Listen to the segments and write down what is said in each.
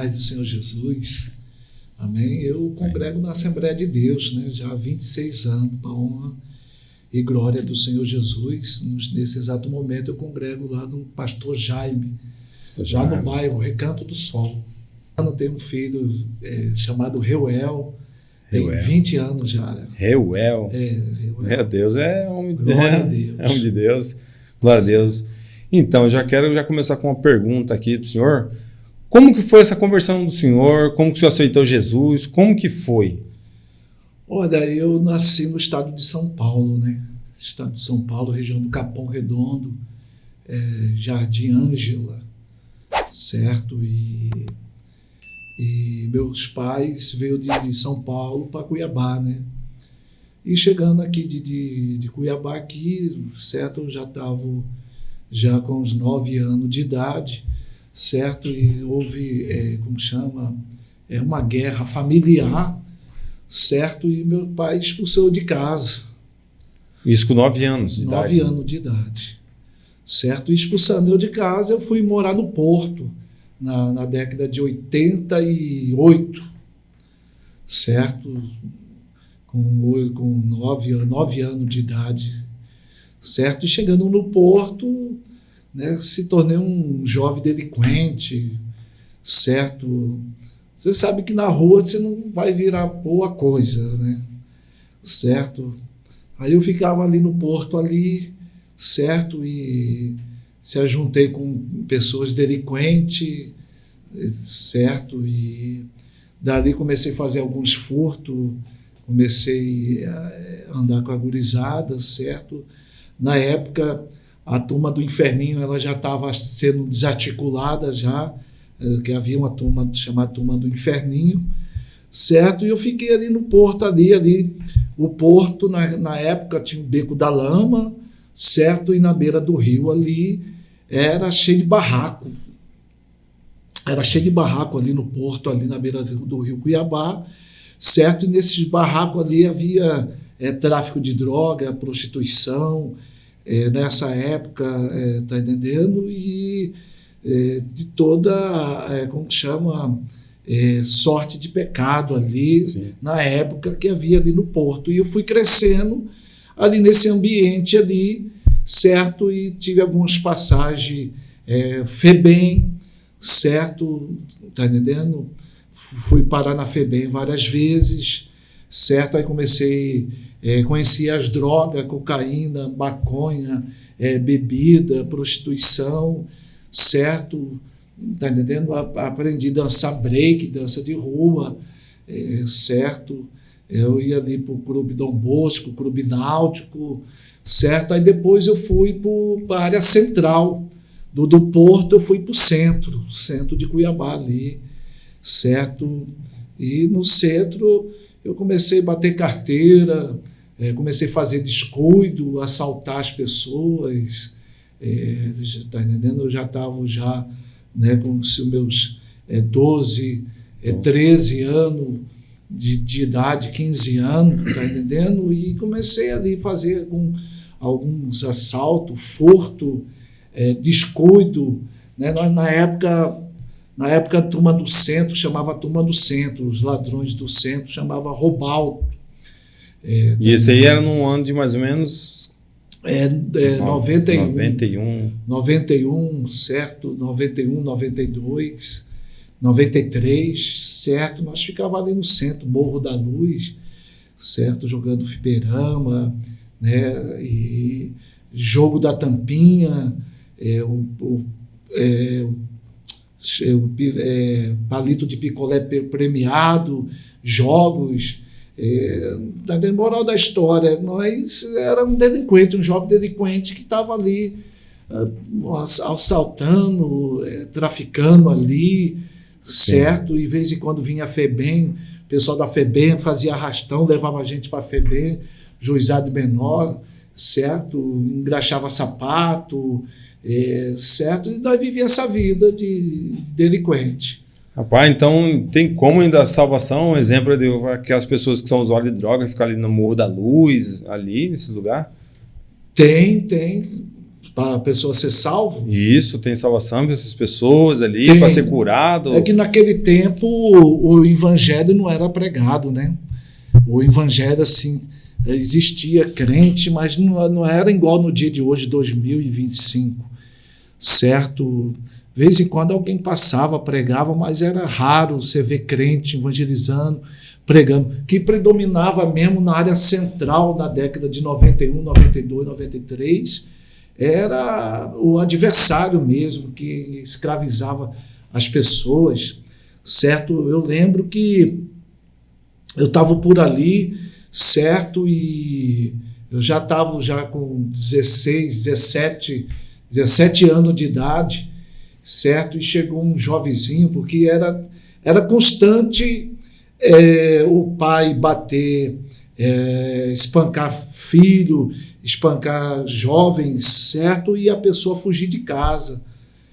paz do Senhor Jesus. Amém? Eu congrego na Assembleia de Deus, né? Já há 26 anos, para a honra e glória do Senhor Jesus. Nesse exato momento eu congrego lá no Pastor Jaime, lá no bairro Recanto do Sol. Eu tenho um filho chamado Reuel, tem 20 anos já. Reuel? Reuel. Meu Deus, é homem, Glória a Deus. É homem de Deus. Glória a Deus. Então, eu quero começar com uma pergunta aqui para o senhor. Como que foi essa conversão do senhor? Como que o senhor aceitou Jesus? Como que foi? Olha, eu nasci no estado de São Paulo, né? Estado de São Paulo, região do Capão Redondo, Jardim Ângela, certo? E meus pais veio de São Paulo para Cuiabá, né? E chegando aqui de Cuiabá aqui, certo? Eu já estava com uns 9 anos de idade, certo? E houve, uma guerra familiar, certo? E meu pai expulsou de casa. Isso com 9 anos de idade? 9 anos de idade, certo? E expulsando eu de casa, eu fui morar no Porto, na década de 88, certo? Com 9 anos de idade, certo? E chegando no Porto, né, se tornei um jovem delinquente, certo? Você sabe que na rua você não vai virar boa coisa, né? Certo? Aí eu ficava ali no Porto, ali, certo? E se ajuntei com pessoas delinquentes, certo? E dali comecei a fazer alguns furtos, comecei a andar com a gurizada, certo? Na época, a turma do Inferninho ela já estava sendo desarticulada já, que havia uma turma chamada Turma do Inferninho, certo? E eu fiquei ali no Porto, ali. O Porto, na época, tinha o Beco da Lama, certo? E na beira do rio ali, era cheio de barraco. Era cheio de barraco ali no Porto, ali na beira do rio Cuiabá, certo? E nesses barracos ali havia tráfico de droga, prostituição, nessa época, tá entendendo? E de toda, sorte de pecado ali, sim, na época que havia ali no Porto. E eu fui crescendo ali nesse ambiente ali, certo? E tive algumas passagens, FEBEM, certo? Tá entendendo? Fui parar na FEBEM várias vezes, certo? Aí conheci as drogas, cocaína, maconha, bebida, prostituição, certo? Tá entendendo? Aprendi a dançar break, dança de rua, certo? Eu ia ali para o Clube Dom Bosco, Clube Náutico, certo? Aí depois eu fui para a área central do Porto, eu fui para o centro de Cuiabá ali, certo? E no centro eu comecei a bater carteira, comecei a fazer descuido, assaltar as pessoas, tá entendendo? Eu já estava né, com os meus 12, 13 anos de idade, 15 anos, tá entendendo? E comecei ali a fazer alguns assaltos, furto, descuido, né? Na época a turma do centro chamava a turma do centro, os ladrões do centro chamava Robalto. E esse aí era num ano de mais ou menos... 91, certo? 91, 92, 93, certo? Nós ficava ali no centro, Morro da Luz, certo? Jogando fliperama, né? E jogo da tampinha, palito de picolé premiado, jogos. Na moral da história, nós era um delinquente, um jovem delinquente que estava ali assaltando, traficando ali, certo? E de vez em quando vinha a FEBEM, o pessoal da FEBEM fazia arrastão, levava a gente para a FEBEM, juizado menor, certo? Engraxava sapato, certo? E nós vivíamos essa vida de delinquente. Rapaz, então tem como ainda a salvação, um exemplo de aquelas pessoas que são usuários de droga, ficam ali no Morro da Luz, ali, nesse lugar? Tem, para a pessoa ser salvo. Isso, tem salvação para essas pessoas ali, Tem. para ser curado. É que naquele tempo o evangelho não era pregado, né? O evangelho, assim, existia crente, mas não era igual no dia de hoje, 2025, certo? De vez em quando alguém passava, pregava, mas era raro você ver crente evangelizando, pregando, que predominava mesmo na área central na década de 91, 92, 93, era o adversário mesmo, que escravizava as pessoas, certo? Eu lembro que eu estava por ali, certo? E eu já estava com 16, 17 anos de idade, certo? E chegou um jovenzinho, porque era constante o pai bater, espancar filho, espancar jovens, certo? E a pessoa fugir de casa,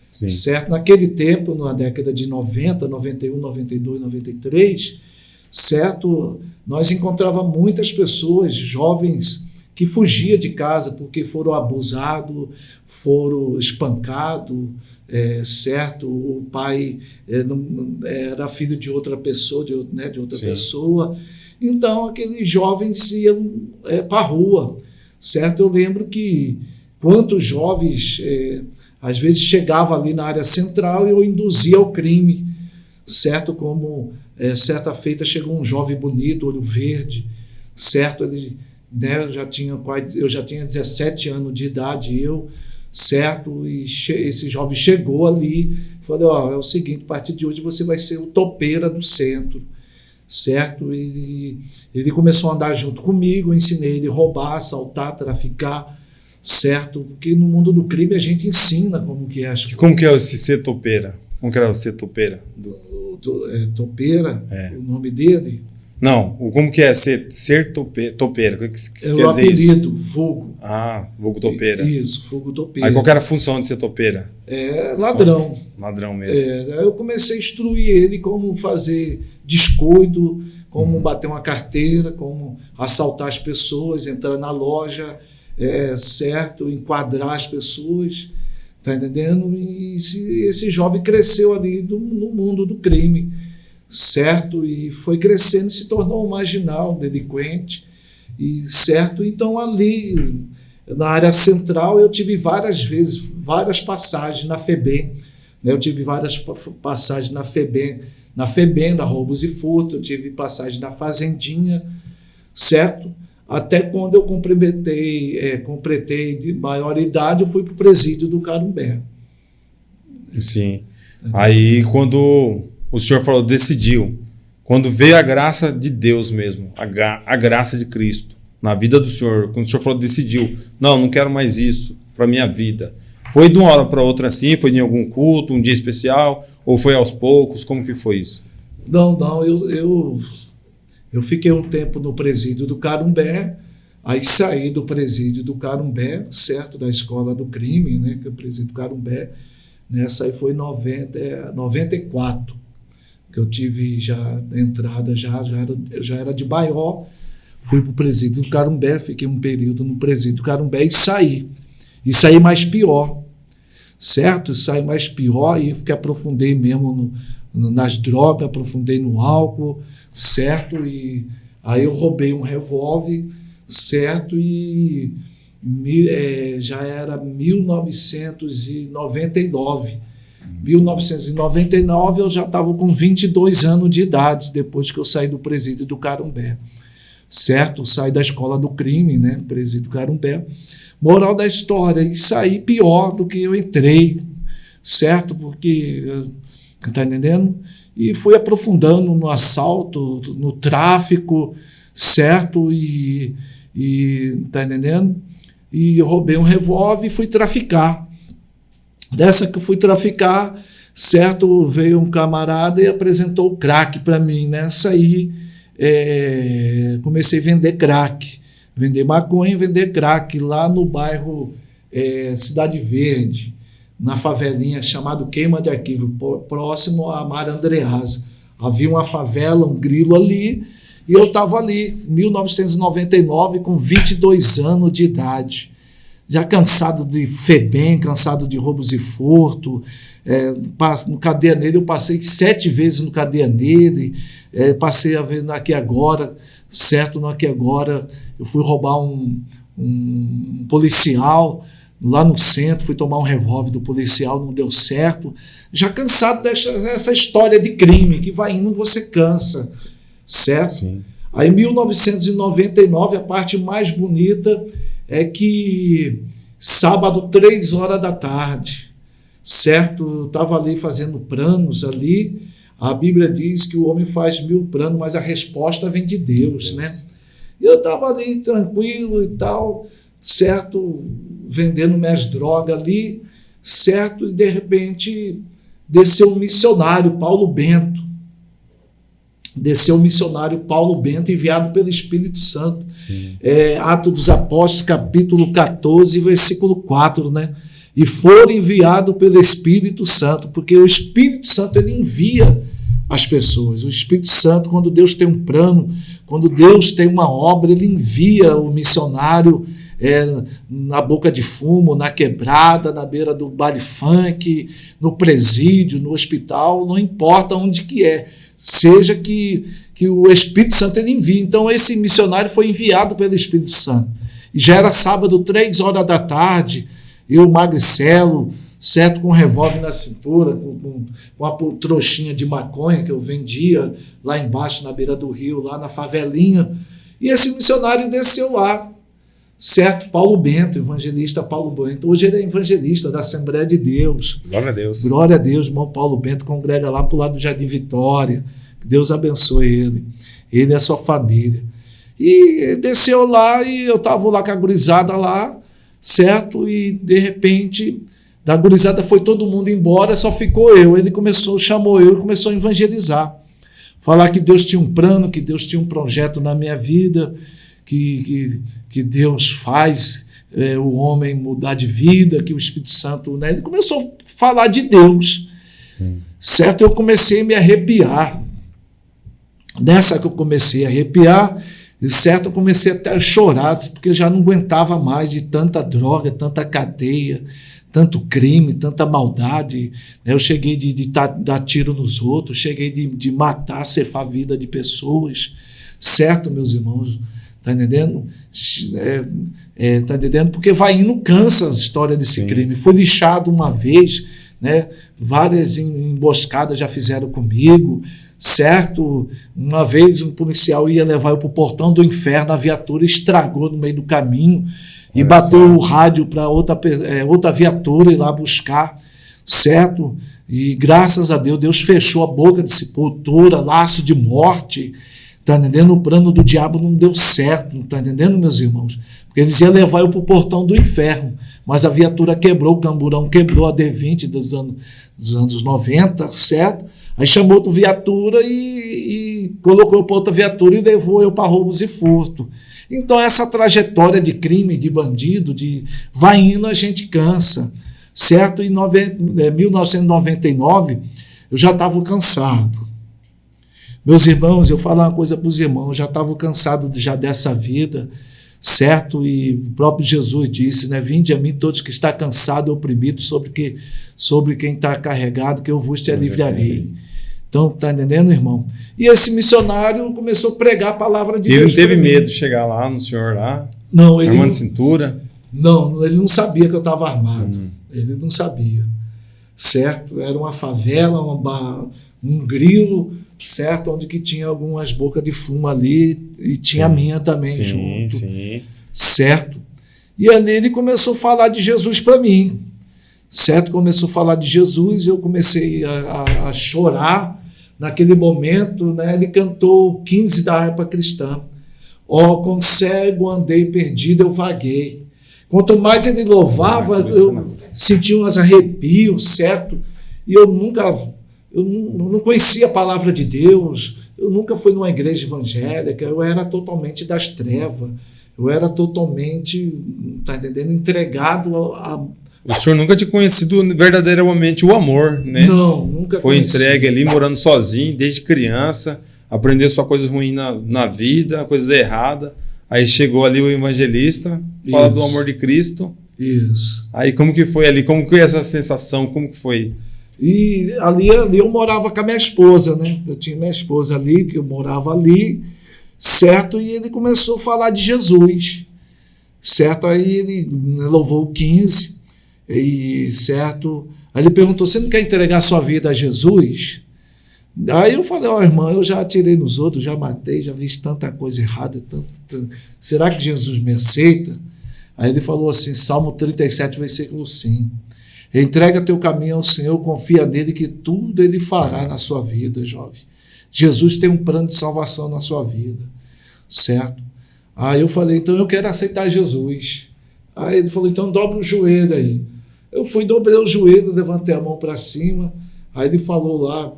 Sim. certo? Naquele tempo, na década de 90, 91, 92, 93, certo? Nós encontrávamos muitas pessoas, jovens, que fugiam de casa porque foram abusados, foram espancados, certo? O pai era filho de outra pessoa, de outra Sim. pessoa. Então, aqueles jovens iam para a rua, certo? Eu lembro que quantos jovens, às vezes, chegavam ali na área central e eu induzia ao crime, certo? Como certa feita chegou um jovem bonito, olho verde, certo? Ele, né, eu já tinha 17 anos de idade, certo? E esse jovem chegou ali, falei, é o seguinte, a partir de hoje você vai ser o topeira do centro, certo? Ele começou a andar junto comigo, eu ensinei ele a roubar, assaltar, traficar, certo? Porque no mundo do crime a gente ensina como que é as coisas. Como que é esse ser topeira? Como que era o ser topeira? Topeira, o nome dele? Não, como que é ser topeira? O que quer o dizer apelido, isso? vulgo. Vulgo topeira. Isso, vulgo topeira. Aí qual que era a função de ser topeira? Ladrão. Ladrão mesmo. Aí eu comecei a instruir ele como fazer descuido, como bater uma carteira, como assaltar as pessoas, entrar na loja, certo? Enquadrar as pessoas, tá entendendo? E esse jovem cresceu ali no mundo do crime, certo? E foi crescendo e se tornou um marginal, um delinquente, e certo? Então ali na área central eu tive várias passagens na FEBEM, né? Eu tive várias passagens na FEBEM, na Roubos e Furto, eu tive passagem na Fazendinha, certo? Até quando eu completei de maior idade, eu fui para o presídio do Carumbé. Sim. Aí quando o senhor falou, decidiu, quando veio a graça de Deus mesmo, a graça de Cristo na vida do senhor, quando o senhor falou, decidiu, não quero mais isso para minha vida. Foi de uma hora para outra assim? Foi em algum culto, um dia especial? Ou foi aos poucos? Como que foi isso? Não, eu fiquei um tempo no presídio do Carumbé, aí saí do presídio do Carumbé, certo? Da escola do crime, né? Que é o presídio do Carumbé. Nessa aí foi 94, que eu tive já entrada, eu já era de Baió, fui para o presídio do Carumbé, fiquei um período no presídio do Carumbé e saí. E saí mais pior, certo? Saí mais pior e aprofundei mesmo nas drogas, aprofundei no álcool, certo? E aí eu roubei um revólver, certo? E já era 1999. 1999 eu já estava com 22 anos de idade, depois que eu saí do presídio do Carumbé, certo? Saí da escola do crime, né? Presídio do Carumbé. Moral da história, e saí pior do que eu entrei, certo? Porque, tá entendendo? E fui aprofundando no assalto, no tráfico, certo? E tá entendendo? E eu roubei um revólver e fui traficar. Dessa que eu fui traficar, certo? Veio um camarada e apresentou o crack para mim. Nessa aí, comecei a vender crack. Vender maconha e vender crack lá no bairro Cidade Verde, na favelinha chamado Queima de Arquivo, próximo a Mar Andreasa. Havia uma favela, um grilo ali, e eu estava ali, em 1999, com 22 anos de idade. já cansado de FEBEM, cansado de roubos e furto. No Cadeia Nele, eu passei 7 vezes no Cadeia Nele, passei a ver no Aqui Agora, certo? No Aqui Agora eu fui roubar um policial lá no centro, fui tomar um revólver do policial, não deu certo. Já cansado dessa história de crime, que vai indo, você cansa, certo? Sim. Aí em 1999, a parte mais bonita é que sábado, 3 horas da tarde, certo? Eu estava ali fazendo planos ali. A Bíblia diz que o homem faz 1000 planos, mas a resposta vem de Deus, né? E eu estava ali tranquilo e tal, certo? Vendendo minhas drogas ali, certo? E de repente desceu um missionário, Paulo Bento. Desceu o missionário Paulo Bento, enviado pelo Espírito Santo. Atos dos Apóstolos, capítulo 14, versículo 4, né? E foram enviados pelo Espírito Santo, porque o Espírito Santo, ele envia as pessoas. O Espírito Santo, quando Deus tem um plano, quando Deus tem uma obra, ele envia o missionário na boca de fumo, na quebrada, na beira do baile funk, no presídio, no hospital, não importa onde que é. Seja que o Espírito Santo ele envia. Então, esse missionário foi enviado pelo Espírito Santo. E já era sábado, 3 horas da tarde, eu, magricelo, certo, com um revólver na cintura, com uma trouxinha de maconha que eu vendia lá embaixo, na beira do rio, lá na favelinha. E esse missionário desceu lá, certo? Paulo Bento, evangelista Paulo Bento. Hoje ele é evangelista da Assembleia de Deus. Glória a Deus. Glória a Deus, irmão Paulo Bento congrega lá para o lado do Jardim Vitória. Que Deus abençoe ele e a sua família. E desceu lá e eu estava lá com a gurizada lá, certo? E de repente, da gurizada foi todo mundo embora, só ficou eu. Ele chamou eu e começou a evangelizar. Falar que Deus tinha um plano, que Deus tinha um projeto na minha vida, que Deus faz o homem mudar de vida, que o Espírito Santo... Né? Ele começou a falar de Deus, certo? Eu comecei a me arrepiar. Nessa que eu comecei a arrepiar, certo? Eu comecei até a chorar, porque eu já não aguentava mais de tanta droga, tanta cadeia, tanto crime, tanta maldade. Eu cheguei de dar tiro nos outros, cheguei de matar, ceifar a vida de pessoas, certo, meus irmãos? Está entendendo? Tá entendendo? Porque vai indo, cansa a história desse crime. Fui lixado uma vez, né? Várias emboscadas já fizeram comigo, certo? Uma vez um policial ia levar eu para o portão do inferno, a viatura estragou no meio do caminho e bateu o rádio para outra viatura ir lá buscar, certo? E graças a Deus, Deus fechou a boca de sepultura, laço de morte. Está entendendo? O plano do diabo não deu certo, não está entendendo, meus irmãos? Porque eles iam levar eu para o portão do inferno, mas a viatura quebrou, o camburão quebrou, a D20 dos anos 90, certo? Aí chamou outra viatura e colocou eu para outra viatura e levou eu para roubos e furto. Então essa trajetória de crime, de bandido, vai indo, a gente cansa, certo? Em 1999 eu já estava cansado. Meus irmãos, eu falo uma coisa para os irmãos, eu já estava cansado já dessa vida, certo? E o próprio Jesus disse, né? Vinde a mim todos que está cansado e oprimido, sobre quem está carregado, que eu vos te aliviarei. Então, está entendendo, irmão? E esse missionário começou a pregar a palavra de Deus. Ele teve medo de chegar lá no senhor lá? Não, ele armando cintura? Não, ele não sabia que eu estava armado. Ele não sabia, certo? Era uma favela, um grilo, certo? Onde que tinha algumas bocas de fumo ali e tinha a minha também junto. Sim. Certo? E ali ele começou a falar de Jesus para mim, certo? Começou a falar de Jesus, eu comecei a chorar naquele momento, né? Ele cantou 15 da harpa cristã. Com cego andei perdido, eu vaguei. Quanto mais ele louvava, eu sentia uns arrepios, certo? E eu não conhecia a palavra de Deus, eu nunca fui numa igreja evangélica, eu era totalmente das trevas, eu era totalmente, tá entendendo, entregado a... O senhor nunca tinha conhecido verdadeiramente o amor, né? Não, nunca foi conheci. Entregue ali, morando sozinho, desde criança, aprendeu só coisas ruins na vida, coisas erradas. Aí chegou ali o evangelista, fala do amor de Cristo. Isso. Aí como que foi ali? Como que foi essa sensação? Como que foi? E ali eu morava com a minha esposa, né? Eu tinha minha esposa ali, que eu morava ali, certo? E ele começou a falar de Jesus, certo? Aí ele louvou o 15, e certo? Aí ele perguntou, você não quer entregar sua vida a Jesus? Aí eu falei, irmão, eu já atirei nos outros, já matei, já fiz tanta coisa errada, será que Jesus me aceita? Aí ele falou assim, Salmo 37, versículo 5. Entrega teu caminho ao Senhor, confia nele que tudo ele fará na sua vida, jovem. Jesus tem um plano de salvação na sua vida, certo? Aí eu falei, então eu quero aceitar Jesus. Aí ele falou, então dobra o joelho aí. Eu fui, dobrei o joelho, levantei a mão para cima. Aí ele falou lá,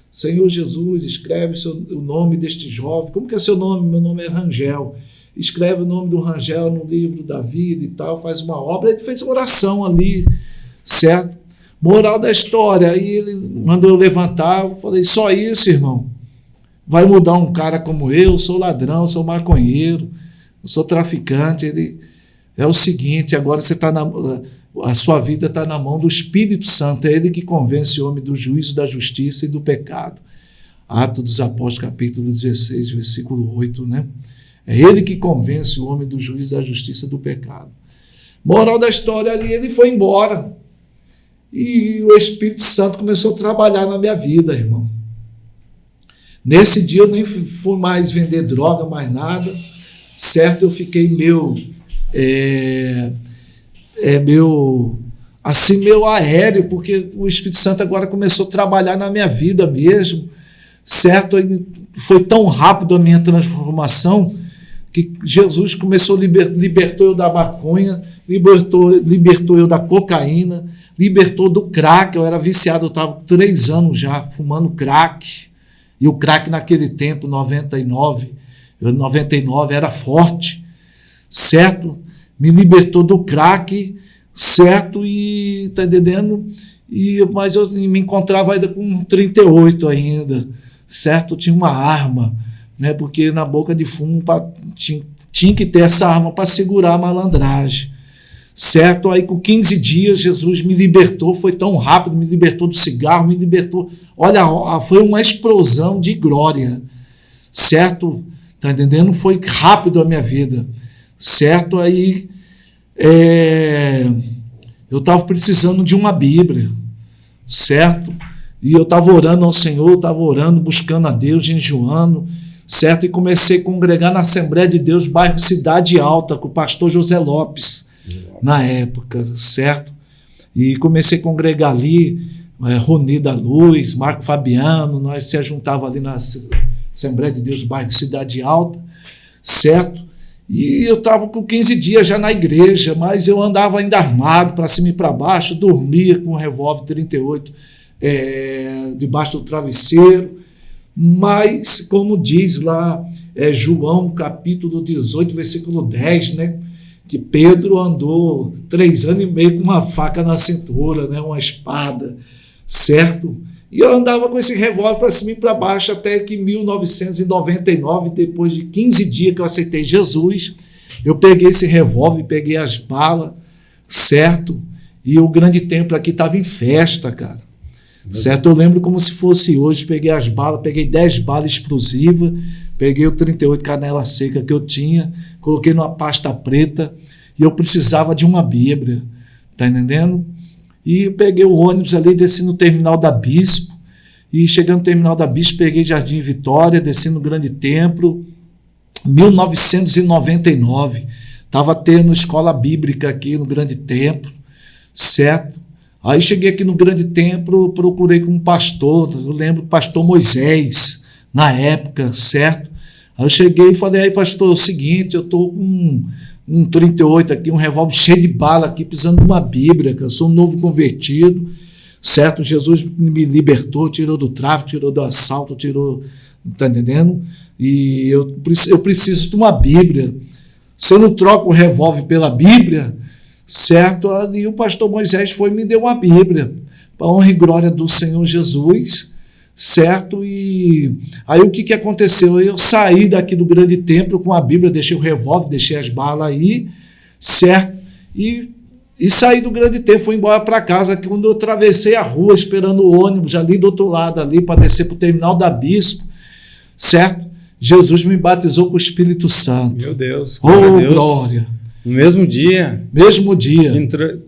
Senhor Jesus, escreve o nome deste jovem. Como que é seu nome? Meu nome é Rangel. Escreve o nome do Rangel no livro da vida e tal, faz uma obra. Ele fez uma oração ali, certo? Moral da história. Aí ele mandou eu levantar. Eu falei, só isso, irmão? Vai mudar um cara como eu? Sou ladrão, sou maconheiro, eu sou traficante. Ele, é o seguinte, agora você está a sua vida está na mão do Espírito Santo. É ele que convence o homem do juízo, da justiça e do pecado. Atos dos Apóstolos, capítulo 16, versículo 8, né? É ele que convence o homem do juízo, da justiça e do pecado. Moral da história ali, ele foi embora. E o Espírito Santo começou a trabalhar na minha vida, irmão. Nesse dia eu nem fui mais vender droga, mais nada, certo? Eu fiquei meio aéreo, porque o Espírito Santo agora começou a trabalhar na minha vida mesmo, certo? E foi tão rápido a minha transformação que Jesus começou, libertou eu da maconha, libertou eu da cocaína, libertou do crack. Eu era viciado, eu estava 3 anos já fumando crack, e o crack naquele tempo, 99 era forte, certo? Me libertou do crack, certo? E tá entendendo? Mas eu me encontrava ainda com 38 ainda, certo? Eu tinha uma arma, né? Porque na boca de fumo tinha que ter essa arma para segurar a malandragem, certo? Aí com 15 dias Jesus me libertou, foi tão rápido, me libertou do cigarro, me libertou, olha, foi uma explosão de glória, certo? Tá entendendo? Foi rápido a minha vida, certo? Aí eu estava precisando de uma Bíblia, certo? E eu estava orando ao Senhor, estava orando, buscando a Deus, jejuando, certo? E comecei a congregar na Assembleia de Deus, bairro Cidade Alta, com o pastor José Lopes, na época, certo? E comecei a congregar ali, Roni da Luz, Marco Fabiano, nós se juntava ali na Assembleia de Deus, bairro Cidade Alta, certo? E eu estava com 15 dias já na igreja, mas eu andava ainda armado para cima e para baixo, dormia com um revólver 38 debaixo do travesseiro. Mas, como diz lá João, capítulo 18, versículo 10, né? Que Pedro andou 3 anos e meio com uma faca na cintura, né? Uma espada, certo? E eu andava com esse revólver para cima e para baixo até que em 1999, depois de 15 dias que eu aceitei Jesus, eu peguei esse revólver, peguei as balas, certo? E o grande templo aqui estava em festa, cara. Certo? Eu lembro como se fosse hoje, peguei as balas, peguei 10 balas explosivas, peguei o 38 canela seca que eu tinha, coloquei numa pasta preta e eu precisava de uma Bíblia, tá entendendo? E peguei o ônibus ali, desci no terminal da Bispo, e chegando no terminal da Bispo, peguei Jardim Vitória, desci no Grande Templo, 1999, estava tendo escola bíblica aqui no Grande Templo, certo? Aí cheguei aqui no Grande Templo, procurei com um pastor, eu lembro o pastor Moisés, na época, certo? Aí eu cheguei e falei, aí pastor, é o seguinte, eu estou com um 38 aqui, um revólver cheio de bala aqui, precisando de uma Bíblia, que eu sou um novo convertido, certo? Jesus me libertou, tirou do tráfico, tirou do assalto, tirou, tá entendendo? E eu preciso de uma Bíblia. Se eu não troco o revólver pela Bíblia, certo? Ali o pastor Moisés foi e me deu uma Bíblia, para a honra e glória do Senhor Jesus, certo? E aí o que aconteceu? Eu saí daqui do Grande Templo com a Bíblia, deixei o revólver, deixei as balas aí, certo? E E saí do Grande Tempo, fui embora para casa, que quando eu atravessei a rua, esperando o ônibus ali do outro lado, ali para descer para o terminal da Bispo, certo? Jesus me batizou com o Espírito Santo. Meu Deus, glória. No mesmo dia. Mesmo dia.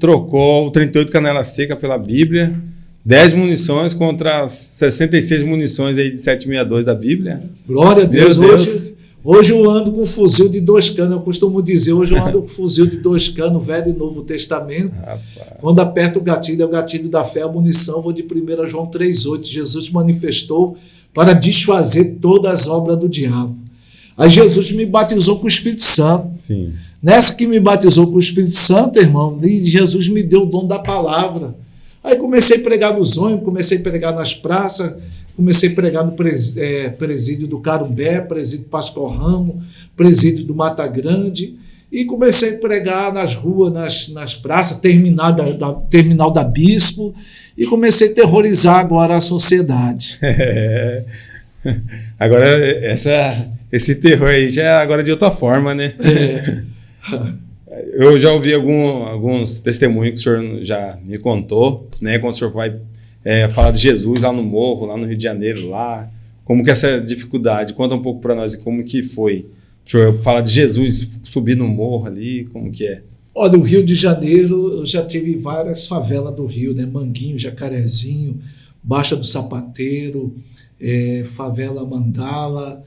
Trocou o 38 Canela Seca pela Bíblia, 10 munições contra as 66 munições aí de 762 da Bíblia. Glória a Deus. Meu Deus. Hoje eu ando com um fuzil de 2 canos, eu costumo dizer, hoje eu ando com um fuzil de 2 canos, Velho e Novo Testamento. Rapaz. Quando aperto o gatilho, é o gatilho da fé, a munição, vou de 1 João 3,8. Jesus manifestou para desfazer todas as obras do diabo. Aí Jesus me batizou com o Espírito Santo. Sim. Nessa que me batizou com o Espírito Santo, irmão, Jesus me deu o dom da palavra. Aí comecei a pregar nos ônibus, comecei a pregar nas praças, comecei a pregar no presídio do Carumbé, presídio Pascoal Ramos, presídio do Mata Grande, e comecei a pregar nas ruas, nas praças, terminal da Bispo, e comecei a terrorizar agora a sociedade. Agora, esse terror aí já é agora de outra forma, né? Eu já ouvi alguns testemunhos que o senhor já me contou, né? Quando o senhor vai falar de Jesus lá no morro, lá no Rio de Janeiro, lá. Como que é essa dificuldade? Conta um pouco para nós como que foi. O senhor fala de Jesus subir no morro ali, como que é? Olha, o Rio de Janeiro, eu já tive várias favelas do Rio, né? Manguinho, Jacarezinho, Baixa do Sapateiro, Favela Mandala,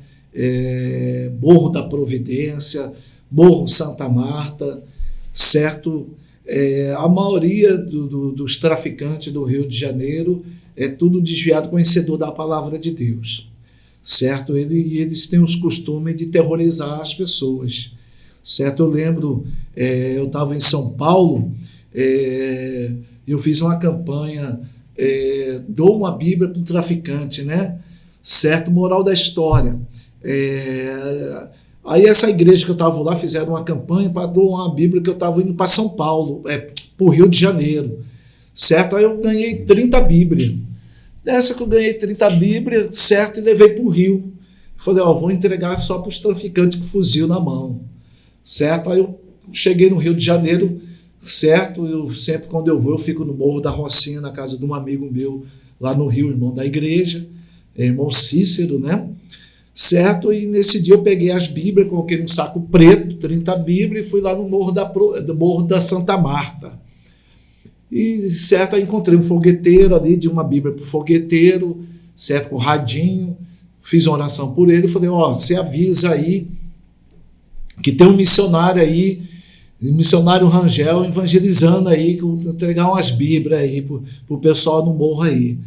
Morro da Providência, Morro Santa Marta, certo? A maioria dos traficantes do Rio de Janeiro é tudo desviado, conhecedor da palavra de Deus, certo? Eles têm os costumes de terrorizar as pessoas, certo? Eu lembro, eu estava em São Paulo, eu fiz uma campanha, dou uma Bíblia para um traficante, né? Certo? Moral da história. Aí essa igreja que eu estava lá fizeram uma campanha para doar uma Bíblia, que eu estava indo para São Paulo, para o Rio de Janeiro, certo? Aí eu ganhei 30 Bíblias. Dessa que eu ganhei 30 Bíblias, certo? E levei para o Rio. Falei, vou entregar só para os traficantes com fuzil na mão, certo? Aí eu cheguei no Rio de Janeiro, certo? Eu sempre, quando eu vou, eu fico no Morro da Rocinha, na casa de um amigo meu, lá no Rio, irmão da igreja, irmão Cícero, né? Certo? E nesse dia eu peguei as Bíblias, coloquei num saco preto, 30 Bíblias, e fui lá no Morro da Santa Marta. E, certo, aí encontrei um fogueteiro ali, de uma Bíblia para o fogueteiro, certo, com radinho, fiz uma oração por ele, falei, você avisa aí que tem um missionário aí, o missionário Rangel, evangelizando aí, entregar umas Bíblias aí para o pessoal no morro aí.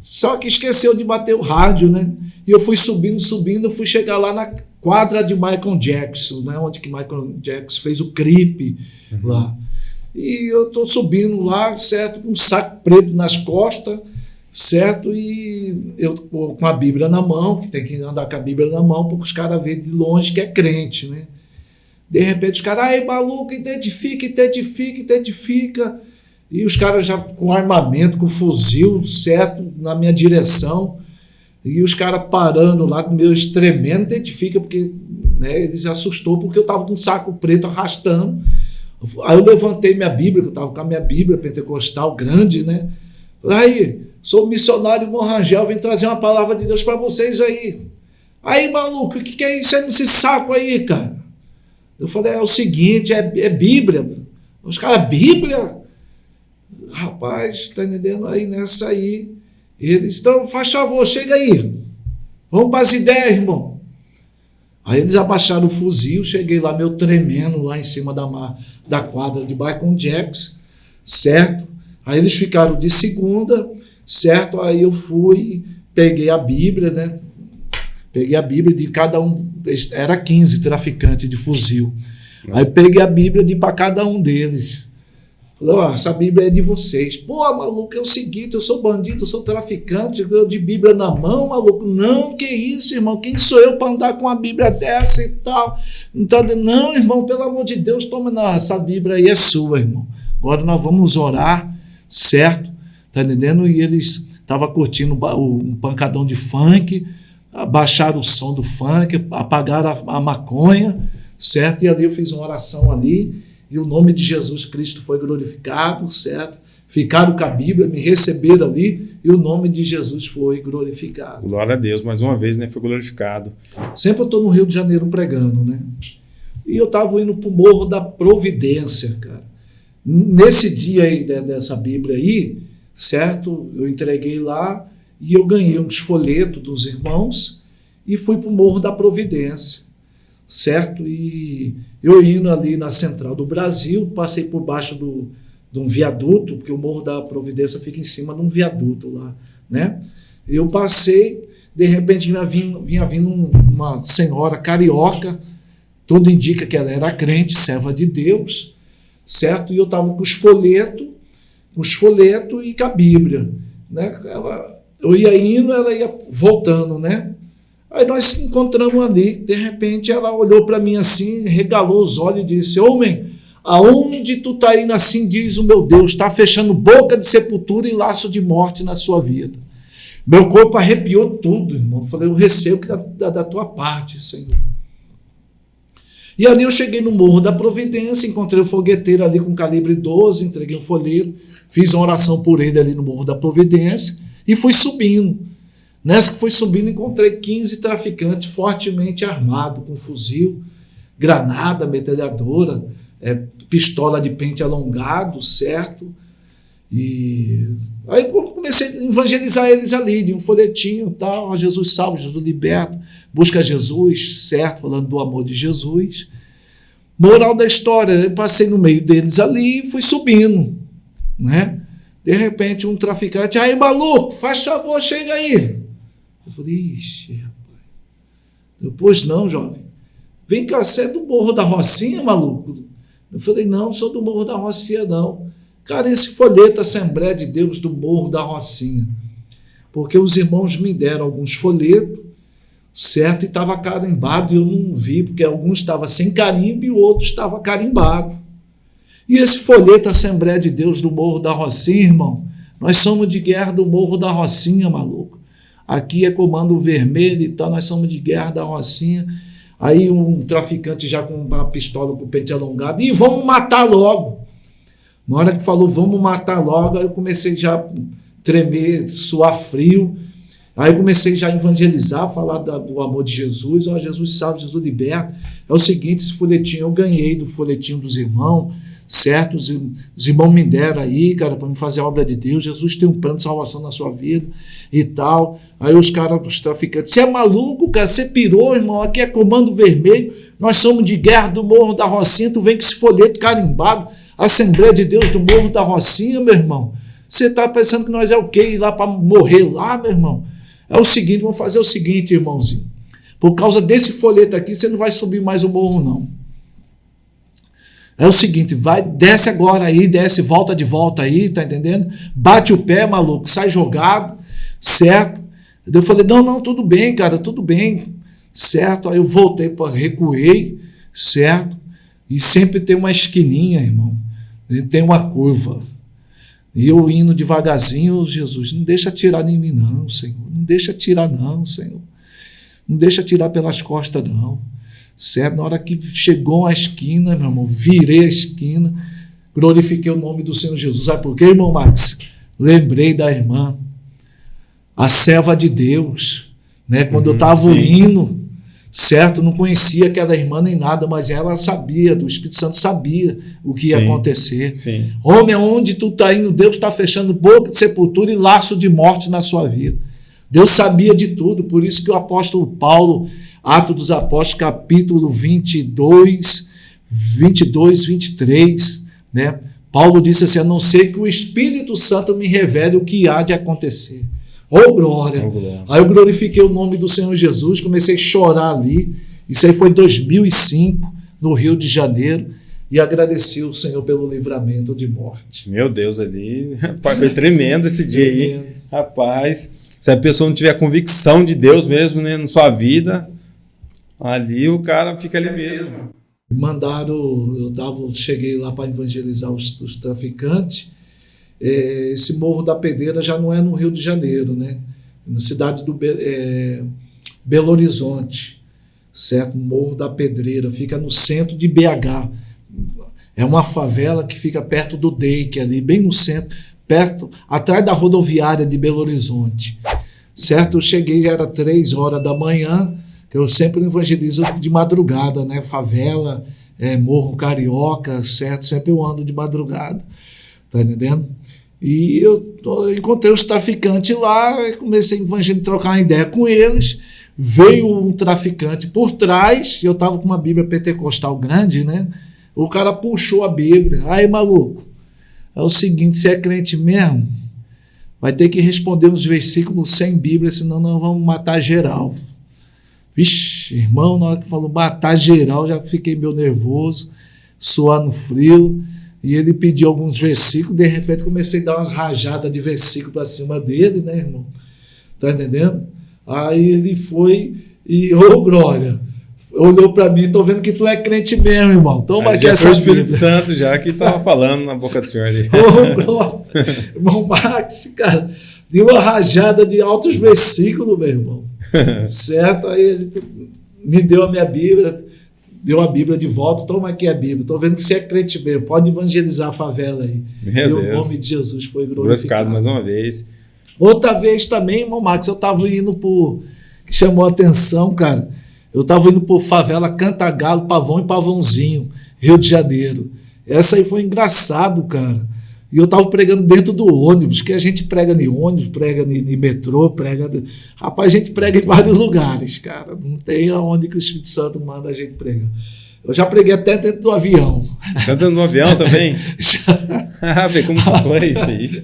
Só que esqueceu de bater o rádio, né? E eu fui subindo, fui chegar lá na quadra de Michael Jackson, né? Onde que Michael Jackson fez o clipe lá. E eu tô subindo lá, certo? Com um saco preto nas costas, certo? E eu com a Bíblia na mão, que tem que andar com a Bíblia na mão, porque os caras veem de longe que é crente, né? De repente os caras, ai, maluco, identifica. E os caras já com armamento, com fuzil, certo, na minha direção. E os caras parando lá, meio tremendo, identifica, porque, né, eles assustou, porque eu estava com um saco preto arrastando. Aí eu levantei minha Bíblia, que eu estava com a minha Bíblia pentecostal grande, né? Aí, sou missionário irmão Rangel, vim trazer uma palavra de Deus para vocês aí. Aí, maluco, o que é isso aí nesse saco aí, cara? Eu falei, é o seguinte, é Bíblia. Os caras, Bíblia? Rapaz, tá entendendo? Aí nessa aí, eles, então, faz favor, chega aí. Vamos para as ideias, irmão. Aí eles abaixaram o fuzil, cheguei lá, meio tremendo, lá em cima da quadra de Michael Jackson, certo? Aí eles ficaram de segunda, certo? Aí eu fui, peguei a Bíblia, né? Peguei a Bíblia de cada um, era 15 traficantes de fuzil. Aí peguei a Bíblia para cada um deles. Falei, essa Bíblia é de vocês. Pô, maluco, é o seguinte, eu sou bandido, eu sou traficante, eu de Bíblia na mão, maluco. Não, que isso, irmão, quem sou eu para andar com uma Bíblia dessa e tal? Então, não, irmão, pelo amor de Deus, toma, não, essa Bíblia aí é sua, irmão. Agora nós vamos orar, certo? Tá entendendo? E eles estavam curtindo um pancadão de funk, abaixaram o som do funk, apagaram a maconha, certo? E ali eu fiz uma oração ali, e o nome de Jesus Cristo foi glorificado, certo? Ficaram com a Bíblia, me receberam ali e o nome de Jesus foi glorificado. Glória a Deus, mais uma vez, né? Foi glorificado. Sempre eu estou no Rio de Janeiro pregando, né? E eu estava indo para o Morro da Providência, cara. Nesse dia aí dessa Bíblia aí, certo? Eu entreguei lá e eu ganhei uns folhetos dos irmãos e fui para o Morro da Providência, certo? E eu indo ali na Central do Brasil, passei por baixo de um viaduto, porque o Morro da Providência fica em cima de um viaduto lá, né? Eu passei, de repente vinha vindo uma senhora carioca, tudo indica que ela era crente, serva de Deus, certo? E eu estava com os folhetos e com a Bíblia, né? Eu ia indo, ela ia voltando, né? Aí nós se encontramos ali, de repente ela olhou para mim assim, regalou os olhos e disse: homem, aonde tu está indo assim, diz o meu Deus, está fechando boca de sepultura e laço de morte na sua vida. Meu corpo arrepiou tudo, irmão. Eu falei: eu recebo da tua parte, Senhor. E ali eu cheguei no Morro da Providência, encontrei o fogueteiro ali com calibre 12, entreguei um folheto, fiz uma oração por ele ali no Morro da Providência e fui subindo. Nessa que fui subindo, encontrei 15 traficantes fortemente armados, com fuzil, granada, metralhadora, pistola de pente alongado, certo? E aí comecei a evangelizar eles ali, de um folhetinho, tal, Jesus salva, Jesus liberta, busca Jesus, certo? Falando do amor de Jesus. Moral da história, eu passei no meio deles ali e fui subindo, né? De repente um traficante: aí maluco, faz favor, chega aí. Eu falei: ixi, rapaz. Pois não, jovem. Vem cá, você é do Morro da Rocinha, maluco? Eu falei: não sou do Morro da Rocinha, não. Cara, esse folheto Assembleia de Deus do Morro da Rocinha. Porque os irmãos me deram alguns folhetos, certo? E estava carimbado e eu não vi, porque alguns estavam sem carimbo e o outro estava carimbado. E esse folheto Assembleia de Deus do Morro da Rocinha, irmão, nós somos de guerra do Morro da Rocinha, maluco. Aqui é Comando Vermelho e tal, nós somos de guerra da Rocinha. Aí um traficante já com uma pistola com o pente alongado: e vamos matar logo. Na hora que falou vamos matar logo, aí eu comecei já a tremer, suar frio. Aí eu comecei já a evangelizar, falar do amor de Jesus. Ó, Jesus salva, Jesus liberta. É o seguinte, esse folhetinho eu ganhei do folhetinho dos irmãos, certo? Os irmãos me deram aí, cara, para me fazer a obra de Deus. Jesus tem um plano de salvação na sua vida e tal. Aí os caras, os traficantes: você é maluco, cara? Você pirou, irmão? Aqui é Comando Vermelho, nós somos de guerra do Morro da Rocinha, tu vem com esse folheto carimbado, Assembleia de Deus do Morro da Rocinha, meu irmão. Você está pensando que nós é o quê? Ir lá para morrer lá, meu irmão? É o seguinte, vamos fazer o seguinte, irmãozinho. Por causa desse folheto aqui, você não vai subir mais o morro, não. É o seguinte, vai, desce agora aí, desce, volta de volta aí, tá entendendo? Bate o pé, maluco, sai jogado, certo? Eu falei: não, tudo bem, cara, tudo bem, certo? Aí eu voltei, recuei, certo? E sempre tem uma esquininha, irmão, tem uma curva. E eu indo devagarzinho: Jesus, não deixa atirar em mim não, Senhor, não deixa atirar não, Senhor, não deixa atirar pelas costas não, certo? Na hora que chegou a esquina, meu irmão, virei a esquina, glorifiquei o nome do Senhor Jesus. Sabe por quê, irmão Max? Lembrei da irmã, a serva de Deus, né? Quando eu estava indo, certo? Não conhecia aquela irmã nem nada, mas ela sabia, do Espírito Santo sabia o que ia acontecer. Sim. Homem, onde tu está indo, Deus está fechando boca de sepultura e laço de morte na sua vida. Deus sabia de tudo, por isso que o apóstolo Paulo, Atos dos Apóstolos, capítulo 22, 23, né? Paulo disse assim: a não ser que o Espírito Santo me revele o que há de acontecer. Oh, glória! Aí eu glorifiquei o nome do Senhor Jesus, comecei a chorar ali. Isso aí foi em 2005, no Rio de Janeiro, e agradeci o Senhor pelo livramento de morte. Meu Deus, ali, rapaz, foi tremendo esse dia aí. Rapaz, se a pessoa não tiver convicção de Deus mesmo, né, na sua vida, ali o cara fica ali mesmo. Cheguei lá para evangelizar os traficantes. Esse Morro da Pedreira já não é no Rio de Janeiro, né? Na cidade do Belo Horizonte, certo? Morro da Pedreira, fica no centro de BH. É uma favela que fica perto do DEIC, ali, bem no centro, perto, atrás da rodoviária de Belo Horizonte. Certo? Eu cheguei, já era 3 horas da manhã, que eu sempre evangelizo de madrugada, né? Favela, Morro Carioca, certo? Sempre eu ando de madrugada, tá entendendo? E eu encontrei os traficantes lá, comecei a evangelizar, trocar uma ideia com eles. Veio um traficante por trás, eu estava com uma Bíblia pentecostal grande, né? O cara puxou a Bíblia. Aí, maluco, é o seguinte, você é crente mesmo? Vai ter que responder uns versículos sem Bíblia, senão nós vamos matar geral. Vixe, irmão, na hora que falou matar geral, já fiquei meio nervoso, suando frio. E ele pediu alguns versículos, de repente comecei a dar umas rajadas de versículo para cima dele, né, irmão? Tá entendendo? Aí ele foi e, glória, olhou para mim, tô vendo que tu é crente mesmo, irmão. Toma aqui essa Bíblia. Já foi o Espírito Santo já que estava falando na boca do senhor ali. Glória. Irmão Max, cara, deu uma rajada de altos versículos, meu irmão. Certo? Aí ele me deu a minha Bíblia, deu a Bíblia de volta, toma aqui a Bíblia. Estou vendo que você é crente mesmo, pode evangelizar a favela aí. Meu Deus. O nome de Jesus foi glorificado Mais uma vez. Outra vez também, irmão Max, eu estava indo por... que chamou a atenção, cara. Eu estava indo por favela Cantagalo, Pavão e Pavãozinho, Rio de Janeiro. Essa aí foi engraçado, cara. E eu estava pregando dentro do ônibus, que a gente prega em ônibus, prega em metrô, prega... Rapaz, a gente prega em vários lugares, cara. Não tem aonde que o Espírito Santo manda a gente pregar. Eu já preguei até dentro do avião. Tá dentro do avião também? Vê como foi isso aí.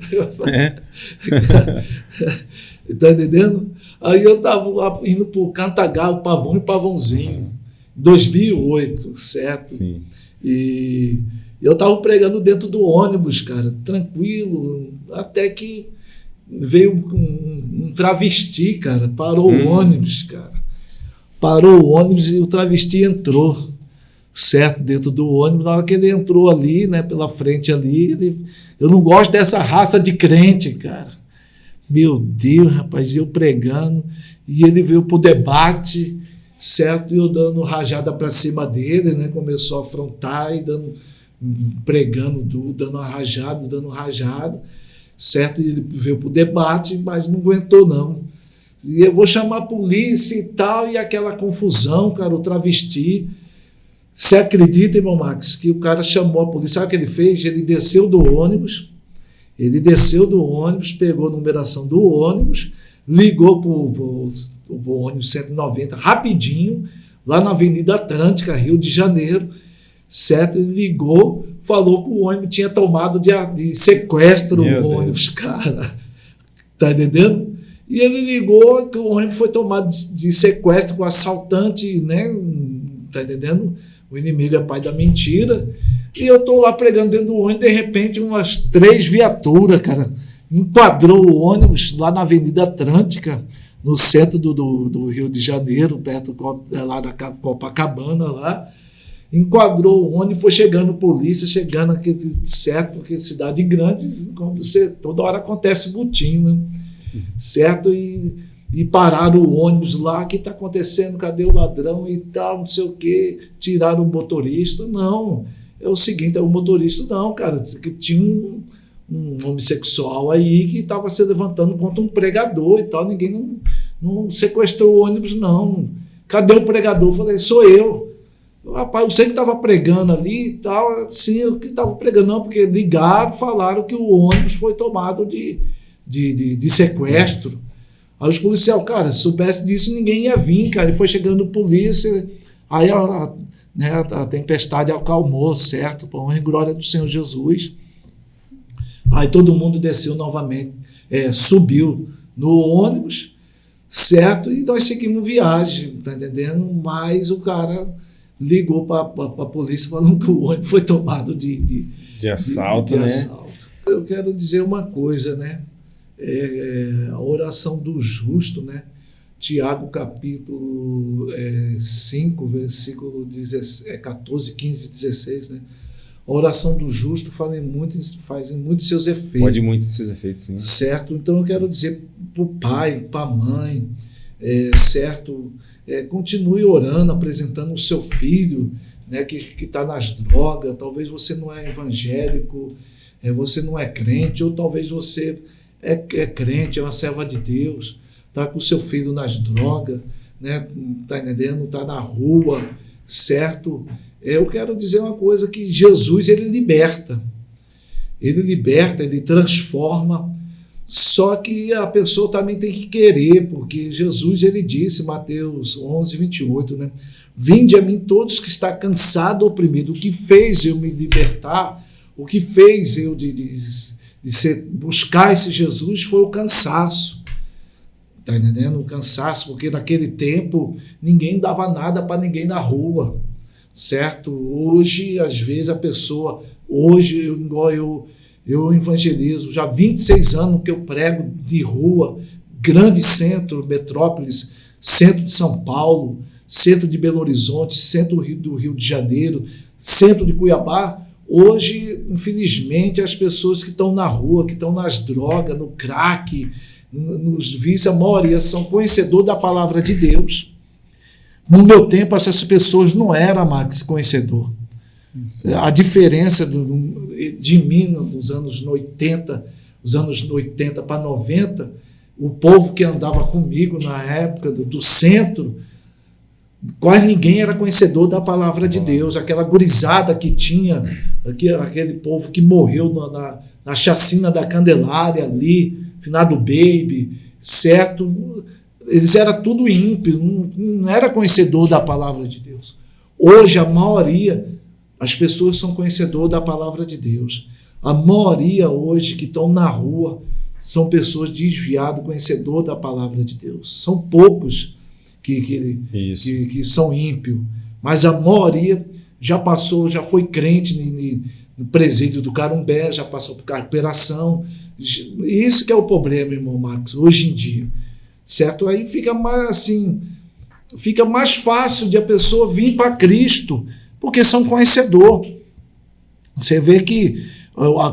Tá entendendo? Aí eu estava lá indo para o Cantagalo, Pavão e Pavãozinho, 2008, certo? Sim. E eu estava pregando dentro do ônibus, cara, tranquilo, até que veio um travesti, cara, parou o ônibus, cara. Parou o ônibus e o travesti entrou, certo, dentro do ônibus. Na hora que ele entrou ali, né, pela frente ali, eu não gosto dessa raça de crente, cara. Meu Deus, rapaz, eu pregando, e ele veio pro debate, certo, e eu dando rajada para cima dele, né, começou a afrontar e pregando, dando uma rajada, certo, e ele veio pro debate, mas não aguentou não. E eu vou chamar a polícia e tal, e aquela confusão, cara, o travesti. Você acredita, irmão Max, que o cara chamou a polícia? Sabe o que ele fez? Ele desceu do ônibus, pegou a numeração do ônibus, ligou para o ônibus 190 rapidinho, lá na Avenida Atlântica, Rio de Janeiro, certo? Ele ligou, falou que o ônibus tinha tomado de sequestro o ônibus, cara. Tá entendendo? E ele ligou que o ônibus foi tomado de sequestro com assaltante, né? Tá entendendo? O inimigo é pai da mentira. E eu estou lá pregando dentro do ônibus, de repente umas 3 viaturas, cara, enquadrou o ônibus lá na Avenida Atlântica, no centro do Rio de Janeiro, perto lá da Copacabana, lá. Enquadrou o ônibus, foi chegando polícia, chegando aquele certo, porque cidade grande, toda hora acontece butim, né? Certo? E pararam o ônibus lá, o que está acontecendo? Cadê o ladrão e tal, não sei o quê? Tiraram o motorista? Não. É o seguinte, o motorista não, cara, que tinha um homossexual aí que estava se levantando contra um pregador e tal, ninguém não sequestrou o ônibus, não. Cadê o pregador? Eu falei, sou eu. Rapaz, você que estava pregando ali e tal, sim, eu que estava pregando, não, porque ligaram, falaram que o ônibus foi tomado de sequestro. Aí os policiais, cara, se soubesse disso, ninguém ia vir, cara. E foi chegando polícia, aí a tempestade acalmou, certo? Por honra e glória do Senhor Jesus. Aí todo mundo desceu novamente, subiu no ônibus, certo? E nós seguimos viagem, tá entendendo? Mas o cara ligou para a polícia falando que o ônibus foi tomado de assalto, né? Assalto. Eu quero dizer uma coisa, né? A oração do justo, né? Tiago capítulo 5, versículo 14, 15 e 16, né? A oração do justo faz muito seus efeitos. Pode muito seus efeitos, sim. Certo? Então eu quero dizer para o pai, para a mãe, certo? Continue orando, apresentando o seu filho né, que está nas drogas, talvez você não é evangélico, você não é crente, ou talvez você é crente, é uma serva de Deus, está com o seu filho nas drogas, né, está entendendo? Está na rua, certo? Eu quero dizer uma coisa, que Jesus, ele liberta, ele transforma, só que a pessoa também tem que querer, porque Jesus, ele disse, Mateus 11, 28, né? Vinde a mim todos que está cansado ou oprimido. O que fez eu me libertar, o que fez eu buscar esse Jesus foi o cansaço. Está entendendo? O cansaço, porque naquele tempo ninguém dava nada para ninguém na rua, certo? Hoje, às vezes, a pessoa, hoje, igual eu evangelizo, já há 26 anos que eu prego de rua, grande centro, metrópolis, centro de São Paulo, centro de Belo Horizonte, centro do Rio de Janeiro, centro de Cuiabá. Hoje, infelizmente, as pessoas que estão na rua, que estão nas drogas, no crack, nos vícios, a maioria são conhecedores da palavra de Deus. No meu tempo, essas pessoas não eram, Max, conhecedor. A diferença de mim nos anos 80, os anos 80 para 90, o povo que andava comigo na época do centro, quase ninguém era conhecedor da palavra de Deus. Aquela gurizada que tinha, aquele povo que morreu na chacina da Candelária ali, finado Baby, certo? Eles eram tudo ímpio, não era conhecedor da palavra de Deus. Hoje, a maioria, as pessoas são conhecedoras da palavra de Deus. A maioria hoje que estão na rua são pessoas desviadas, conhecedoras da palavra de Deus. São poucos que são ímpios, mas a maioria já passou, já foi crente no presídio do Carumbé, já passou por cooperação. Isso que é o problema, irmão Max, hoje em dia, certo? Aí fica mais fácil de a pessoa vir para Cristo, porque são conhecedor. Você vê que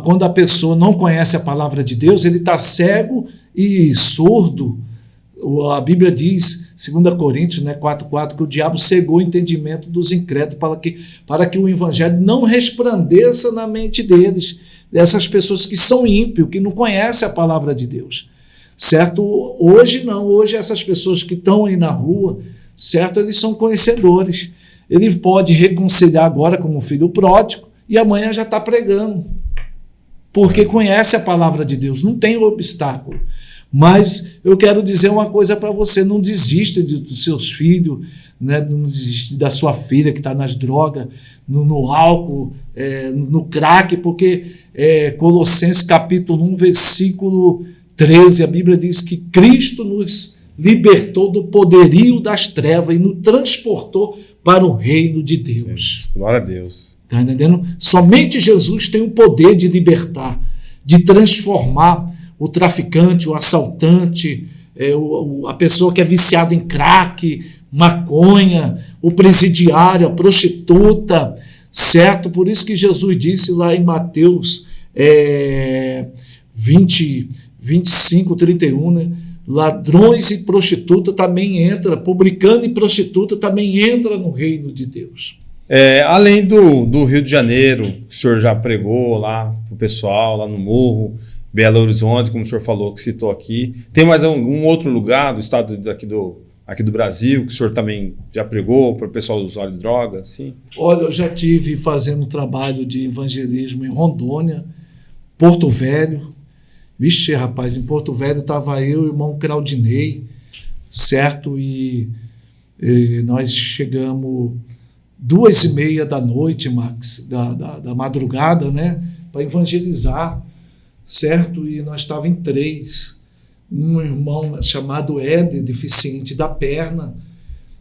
quando a pessoa não conhece a palavra de Deus, ele está cego e surdo. A Bíblia diz, 2 Coríntios 4,4, que o diabo cegou o entendimento dos incrédulos para que o evangelho não resplandeça na mente deles, dessas pessoas que são ímpios, que não conhecem a palavra de Deus, certo? Hoje não, hoje essas pessoas que estão aí na rua, certo? Eles são conhecedores. Ele pode reconciliar agora como filho pródigo e amanhã já está pregando, porque conhece a palavra de Deus, não tem obstáculo. Mas eu quero dizer uma coisa para você, não desista dos seus filhos, né? Não desista da sua filha que está nas drogas, no álcool, no crack, porque Colossenses capítulo 1, versículo 13, a Bíblia diz que Cristo nos libertou do poderio das trevas e nos transportou para o reino de Deus. Glória a Deus. Está entendendo? Somente Jesus tem o poder de libertar, de transformar o traficante, o assaltante, a pessoa que é viciada em crack, maconha, o presidiário, a prostituta, certo? Por isso que Jesus disse lá em Mateus 25, 31, né? Ladrões e prostituta também entra, publicano e prostituta também entra no reino de Deus. Além do Rio de Janeiro, que o senhor já pregou lá para o pessoal, lá no Morro, Belo Horizonte, como o senhor falou, que citou aqui, tem mais algum outro lugar do estado aqui do Brasil que o senhor também já pregou para o pessoal do usuário de drogas? Assim? Olha, eu já estive fazendo trabalho de evangelismo em Rondônia, Porto Velho. Vixe, rapaz, em Porto Velho estava eu e o irmão Claudinei, certo? E nós chegamos 2:30 da noite, Max, da madrugada, né? Para evangelizar, certo? E nós estávamos em 3. Um irmão chamado Éder, deficiente da perna,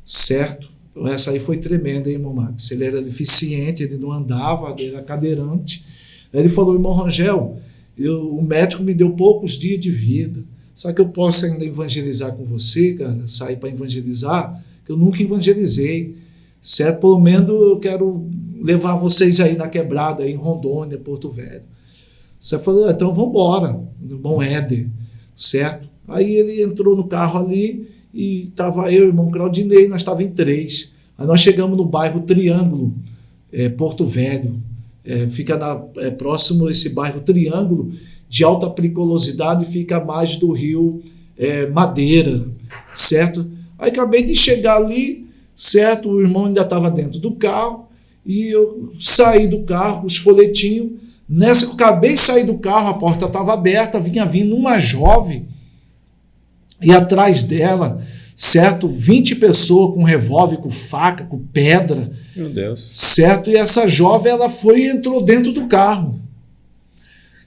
certo? Essa aí foi tremenda, hein, irmão Max? Ele era deficiente, ele não andava, ele era cadeirante. Aí ele falou, irmão Rangel, o médico me deu poucos dias de vida. Será que eu posso ainda evangelizar com você, cara? Sair para evangelizar? Que eu nunca evangelizei, certo? Pelo menos eu quero levar vocês aí na quebrada, aí em Rondônia, Porto Velho. Você falou, então vamos embora, irmão Éder, certo? Aí ele entrou no carro ali e estava eu, irmão Claudinei, nós estávamos em 3. Aí nós chegamos no bairro Triângulo, Porto Velho. Fica próximo a esse bairro Triângulo, de alta periculosidade, fica à margem do rio Madeira, certo? Aí acabei de chegar ali, certo? O irmão ainda estava dentro do carro, e eu saí do carro, os folhetinhos. Nessa que eu acabei de sair do carro, a porta estava aberta, vinha vindo uma jovem, e atrás dela, certo? 20 pessoas com revólver, com faca, com pedra. Meu Deus. Certo? E essa jovem, ela foi e entrou dentro do carro.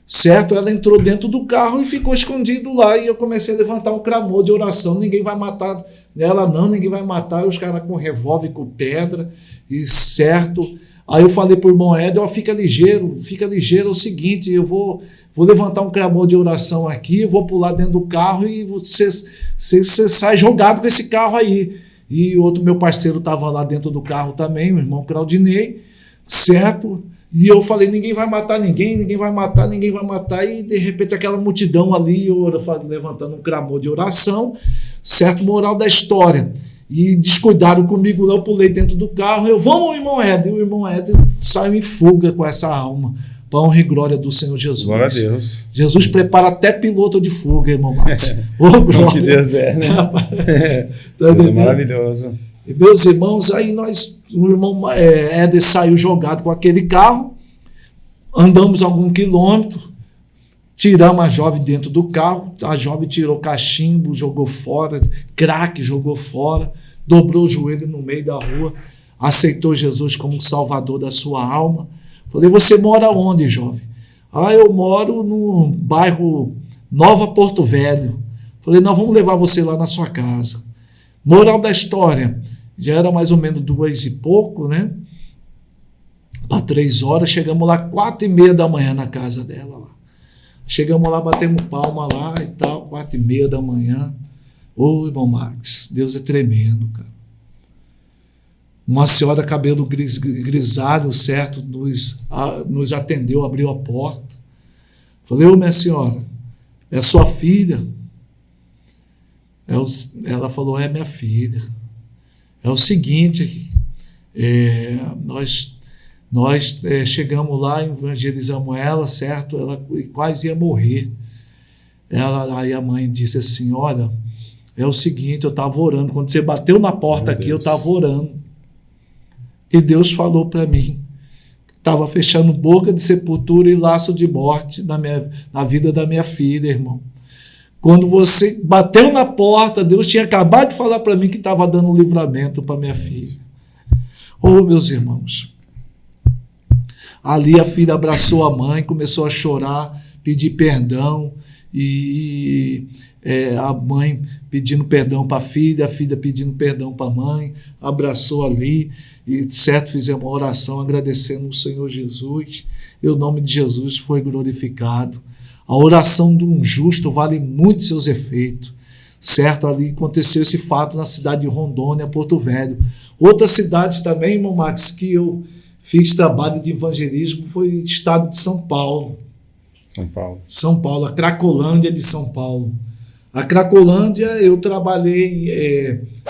Certo? Ela entrou dentro do carro e ficou escondido lá, e eu comecei a levantar um clamor de oração: ninguém vai matar ela não, ninguém vai matar. E os caras com revólver, com pedra, e certo? Aí eu falei pro irmão Éder: fica ligeiro, é o seguinte, eu vou levantar um clamor de oração aqui, vou pular dentro do carro e você sai jogado com esse carro aí. E outro meu parceiro estava lá dentro do carro também, o irmão Claudinei, certo? E eu falei: ninguém vai matar ninguém, ninguém vai matar. E de repente aquela multidão ali, eu levantando um clamor de oração, certo? Moral da história. E descuidaram comigo lá, eu pulei dentro do carro, vamos, irmão Éder. E o irmão Éder saiu em fuga com essa alma, para a honra e glória do Senhor Jesus. Glória a Deus. Jesus prepara até piloto de fuga, irmão Max. Glória. Que Deus né? Deus é maravilhoso. E, meus irmãos, aí o irmão Éder saiu jogado com aquele carro, andamos algum quilômetro, tiramos a jovem dentro do carro, a jovem tirou cachimbo, jogou fora, crack, jogou fora, dobrou o joelho no meio da rua, aceitou Jesus como salvador da sua alma. Falei: você mora onde, jovem? Eu moro no bairro Nova Porto Velho. Falei: nós vamos levar você lá na sua casa. Moral da história: já era mais ou menos 2 e pouco, né? Para 3 horas, chegamos lá 4h30 da manhã na casa dela lá. Chegamos lá, batemos palma lá e tal, 4h30 da manhã. Ô, irmão Max, Deus é tremendo, cara. Uma senhora, cabelo grisalho, certo, nos atendeu, abriu a porta. Falei: ô, minha senhora, é sua filha? Ela falou: é minha filha. É o seguinte, nós chegamos lá, evangelizamos ela, certo? Ela quase ia morrer. Aí a mãe disse assim: olha, é o seguinte, eu estava orando. Quando você bateu na porta aqui, eu estava orando. E Deus falou para mim, estava fechando boca de sepultura e laço de morte na vida da minha filha, irmão. Quando você bateu na porta, Deus tinha acabado de falar para mim que estava dando livramento para minha filha. Oh, meus irmãos. Ali a filha abraçou a mãe, começou a chorar, pedir perdão, e a mãe pedindo perdão para a filha pedindo perdão para a mãe, abraçou ali, e certo, fizemos uma oração agradecendo o Senhor Jesus, e o nome de Jesus foi glorificado. A oração de um justo vale muito seus efeitos, certo? Ali aconteceu esse fato na cidade de Rondônia, Porto Velho. Outra cidade também, irmão Max, que eu fiz trabalho de evangelismo foi o estado de São Paulo. São Paulo, a Cracolândia de São Paulo. A Cracolândia eu trabalhei,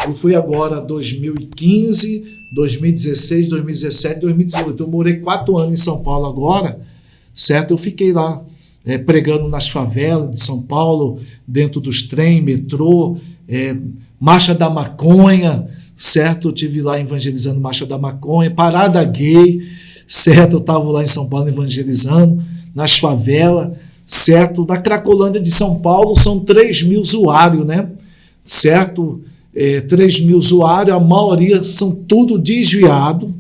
eu fui agora 2015, 2016, 2017, 2018. Eu morei 4 anos em São Paulo agora, certo? Eu fiquei lá pregando nas favelas de São Paulo, dentro dos trem, metrô, Marcha da Maconha, certo? Eu estive lá evangelizando Marcha da Maconha, Parada Gay, certo? Eu estava lá em São Paulo evangelizando, nas favelas, certo? Na Cracolândia de São Paulo são 3.000 usuários, né? Certo? 3.000 usuários, a maioria são tudo desviado,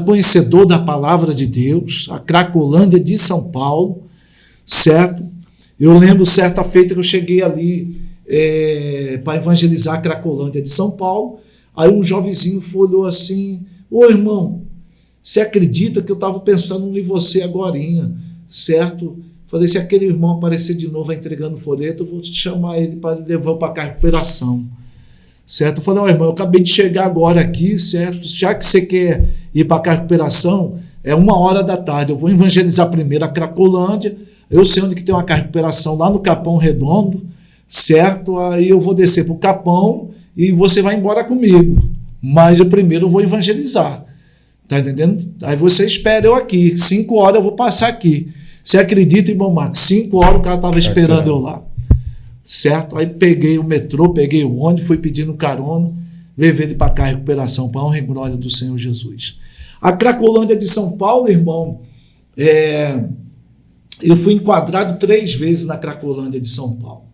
conhecedor da palavra de Deus, a Cracolândia de São Paulo, certo? Eu lembro certa feita que eu cheguei ali para evangelizar a Cracolândia de São Paulo, aí um jovenzinho olhou assim: ô irmão, você acredita que eu estava pensando em você agorinha, certo? Falei: se aquele irmão aparecer de novo entregando folheto, eu vou chamar ele para levar para a recuperação. Certo? Eu falei: ó, irmão, eu acabei de chegar agora aqui, certo? Já que você quer ir para a recuperação, 1h da tarde. Eu vou evangelizar primeiro a Cracolândia. Eu sei onde que tem uma recuperação lá no Capão Redondo, certo? Aí eu vou descer para o Capão e você vai embora comigo. Mas eu primeiro vou evangelizar. Tá entendendo? Aí você espera eu aqui. 5 horas eu vou passar aqui. Você acredita, irmão Max? 5 horas o cara estava esperando eu lá. Certo? Aí peguei o metrô, peguei o ônibus, fui pedindo carona, levei ele para cá, recuperação, para a honra e glória do Senhor Jesus. A Cracolândia de São Paulo, irmão, eu fui enquadrado 3 vezes na Cracolândia de São Paulo.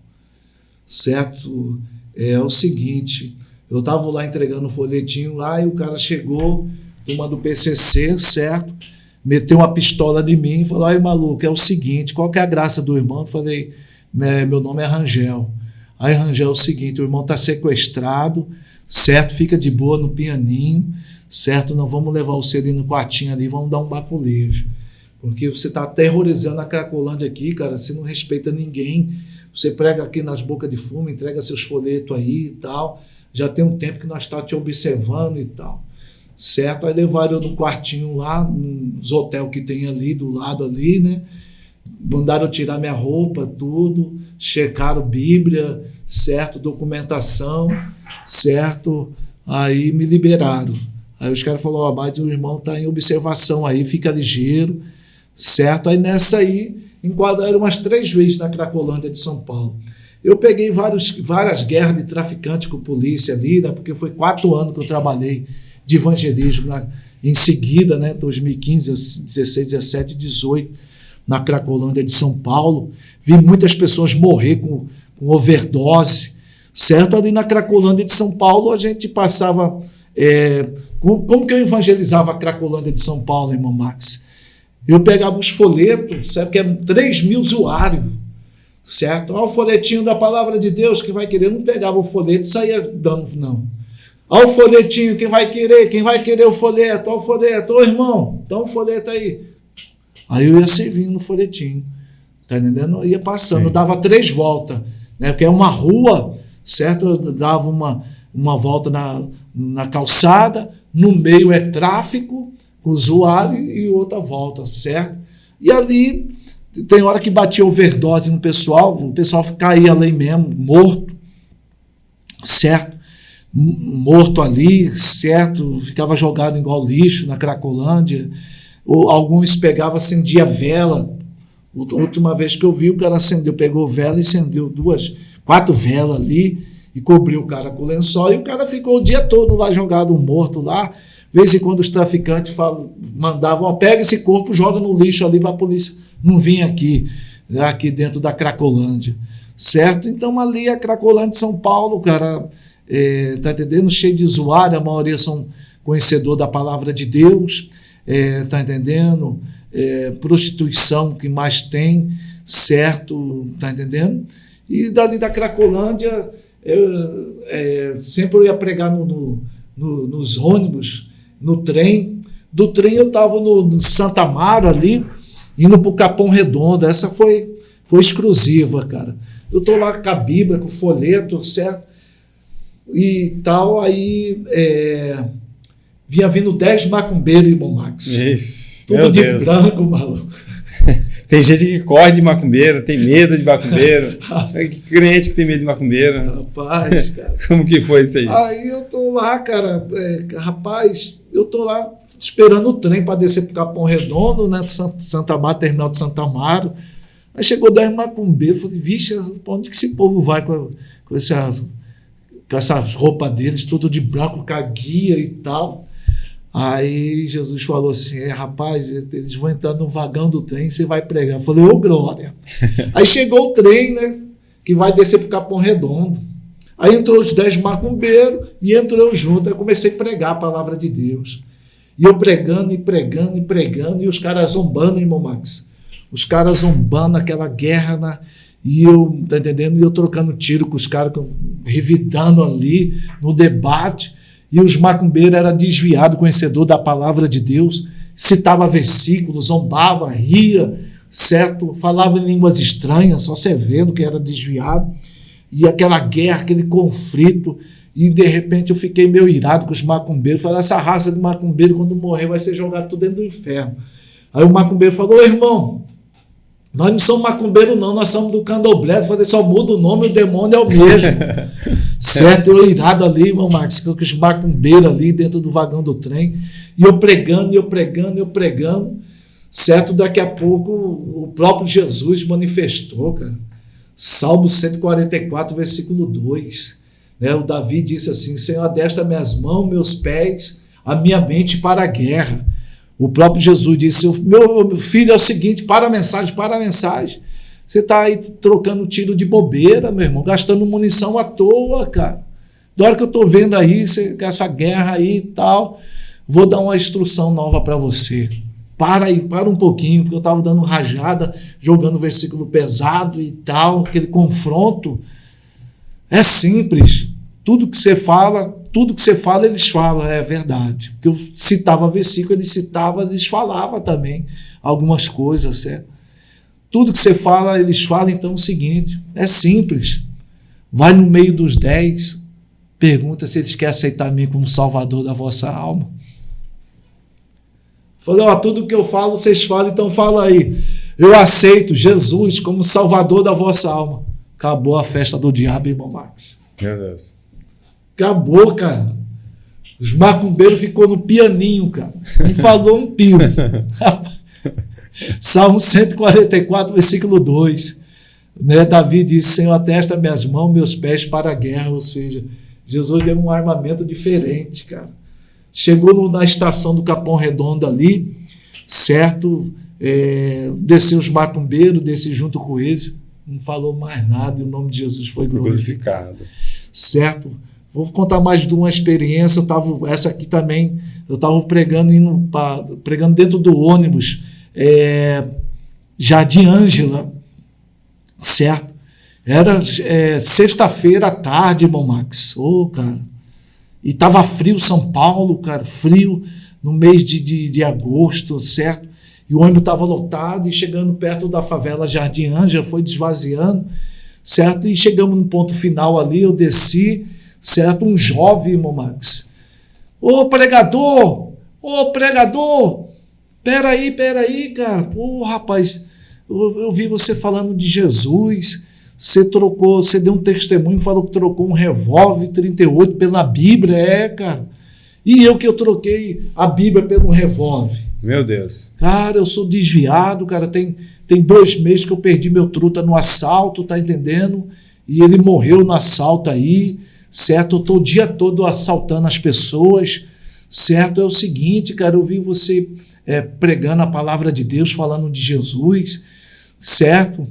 Certo? É o seguinte, eu estava lá entregando o folhetinho lá e o cara chegou, turma do PCC, certo? Meteu uma pistola de mim e falou: aí, maluco, é o seguinte, qual que é a graça do irmão? Eu falei: meu nome é Rangel. Aí, Rangel, é o seguinte, o irmão está sequestrado, certo? Fica de boa no pianinho, certo? Nós vamos levar você ali no quartinho ali, vamos dar um baculejo. Porque você está aterrorizando a Cracolândia aqui, cara, você não respeita ninguém. Você prega aqui nas bocas de fumo, entrega seus folhetos aí e tal. Já tem um tempo que nós estamos te observando e tal. Certo? Aí levaram eu no quartinho lá, nos hotéis que tem ali, do lado ali, né? Mandaram eu tirar minha roupa, tudo. Checaram Bíblia, certo? Documentação, certo? Aí me liberaram. Aí os caras falaram: mas o irmão está em observação aí, fica ligeiro, certo? Aí nessa aí, enquadraram umas 3 vezes na Cracolândia de São Paulo. Eu peguei várias guerras de traficante com polícia ali, né? Porque foi 4 anos que eu trabalhei de evangelismo em seguida, né? 2015, 16, 17, 18, na Cracolândia de São Paulo. Vi muitas pessoas morrer com overdose, certo? Ali na Cracolândia de São Paulo a gente passava... como que eu evangelizava a Cracolândia de São Paulo, irmão Max? Eu pegava os folhetos, sabe que é 3.000 usuários, certo? Olha o folhetinho da palavra de Deus, quem vai querer. Eu não pegava o folheto e saía dando, não. Olha o folhetinho, quem vai querer o folheto, olha o folheto, ô irmão, dá um folheto aí. Aí eu ia servindo no folhetinho, tá entendendo? Eu ia passando, eu dava 3 voltas, né? Porque é uma rua, certo? Eu dava uma volta na calçada, no meio é tráfico, usuário, e outra volta, certo? E ali tem hora que batia overdose no pessoal, o pessoal caía ali mesmo, morto, certo? Morto ali, certo? Ficava jogado igual lixo na Cracolândia. Ou alguns pegavam, acendia vela. A última vez que eu vi, o cara pegou vela e acendeu 4 velas ali e cobriu o cara com lençol, e o cara ficou o dia todo lá jogado, morto lá. De vez em quando os traficantes mandavam: pega esse corpo, joga no lixo ali para a polícia não vir aqui dentro da Cracolândia, certo? Então ali a Cracolândia de São Paulo, cara, tá entendendo? Cheio de usuário, a maioria são conhecedor da palavra de Deus, tá entendendo? Prostituição que mais tem, certo? Tá entendendo? E dali da Cracolândia, sempre eu ia pregar nos ônibus, no trem. Do trem eu estava no Santa Amaro ali, indo para o Capão Redondo. Essa foi exclusiva, cara. Eu estou lá com a Bíblia, com o folheto, certo? E tal, aí vinha vindo 10 macumbeiros, irmão Max. Isso, tudo de Deus. Branco, maluco. Tem gente que corre de macumbeiro, tem medo de macumbeiro. Que crente que tem medo de macumbeiro. Rapaz, cara. Como que foi isso aí? Aí eu tô lá, cara, rapaz, eu tô lá esperando o trem para descer pro Capão Redondo, né? Santa Amaro, terminal de Santa Amaro. Aí chegou 10 macumbeiros, falei: vixe, pra onde que esse povo vai com essas roupas deles, tudo de branco, com a guia e tal? Aí Jesus falou assim: rapaz, eles vão entrar no vagão do trem, você vai pregar. Eu falei: ô glória. Aí chegou o trem, né, que vai descer para o Capão Redondo. Aí entrou os 10 macumbeiros e entrou eu junto. Aí comecei a pregar a palavra de Deus. E eu pregando, e os caras zombando, irmão Max. Os caras zombando, aquela guerra, e eu, tá entendendo? E eu trocando tiro com os caras, revidando ali no debate. E os macumbeiros eram desviados, conhecedor da palavra de Deus, citava versículos, zombava, ria, certo? Falava em línguas estranhas, só você vendo que era desviado. E aquela guerra, aquele conflito, e de repente eu fiquei meio irado com os macumbeiros. Falei: essa raça de macumbeiro, quando morrer, vai ser jogado tudo dentro do inferno. Aí o macumbeiro falou: ô irmão, Nós não somos macumbeiros, não, nós somos do candomblé. Falei, só muda o nome, o demônio é o mesmo. Certo? Eu irado ali, irmão Max, com os macumbeiros ali dentro do vagão do trem. E eu pregando. Certo? Daqui a pouco o próprio Jesus manifestou, cara. Salmo 144, versículo 2. Né? O Davi disse assim: Senhor, adestra minhas mãos, meus pés, a minha mente para a guerra. O próprio Jesus disse: meu filho, é o seguinte, para a mensagem. Você está aí trocando tiro de bobeira, meu irmão, gastando munição à toa, cara. Da hora que eu estou vendo aí, essa guerra aí e tal, vou dar uma instrução nova para você. Para aí, para um pouquinho, porque eu estava dando rajada, jogando versículo pesado e tal, aquele confronto. É simples. Tudo que você fala, eles falam, é verdade. Porque eu citava versículo, eles falavam também algumas coisas, certo? Tudo que você fala, eles falam. Então é o seguinte, é simples. Vai no meio dos 10, pergunta se eles querem aceitar mim como salvador da vossa alma. Falei, tudo que eu falo, vocês falam, então fala aí. Eu aceito Jesus como salvador da vossa alma. Acabou a festa do diabo, irmão Max. Meu Deus. Acabou, cara. Os macumbeiros ficou no pianinho, cara. Não falou um pio. Salmo 144, versículo 2. Né? Davi disse: Senhor, atesta minhas mãos, meus pés para a guerra. Ou seja, Jesus deu um armamento diferente, cara. Chegou na estação do Capão Redondo ali, certo? Desceu os macumbeiros, desceu junto com eles. Não falou mais nada e o nome de Jesus foi glorificado. Certo? Vou contar mais de uma experiência. Essa aqui também, eu estava pregando dentro do ônibus, Jardim Ângela, certo? Era sexta-feira à tarde, irmão Max. Cara. E estava frio São Paulo, cara, frio no mês de agosto, certo? E o ônibus estava lotado e chegando perto da favela Jardim Ângela, foi desvaziando, certo? E chegamos no ponto final ali, eu desci, certo? Um jovem, irmão Max. Ô pregador, peraí, cara. Rapaz, eu vi você falando de Jesus, você deu um testemunho, falou que trocou um revólver 38 pela Bíblia, cara. E eu troquei a Bíblia pelo revólver. Meu Deus. Cara, eu sou desviado, cara. Tem 2 meses que eu perdi meu truta no assalto, tá entendendo? E ele morreu no assalto aí, certo? Eu tô o dia todo assaltando as pessoas, certo? É o seguinte, cara, eu vi você pregando a palavra de Deus, falando de Jesus, certo?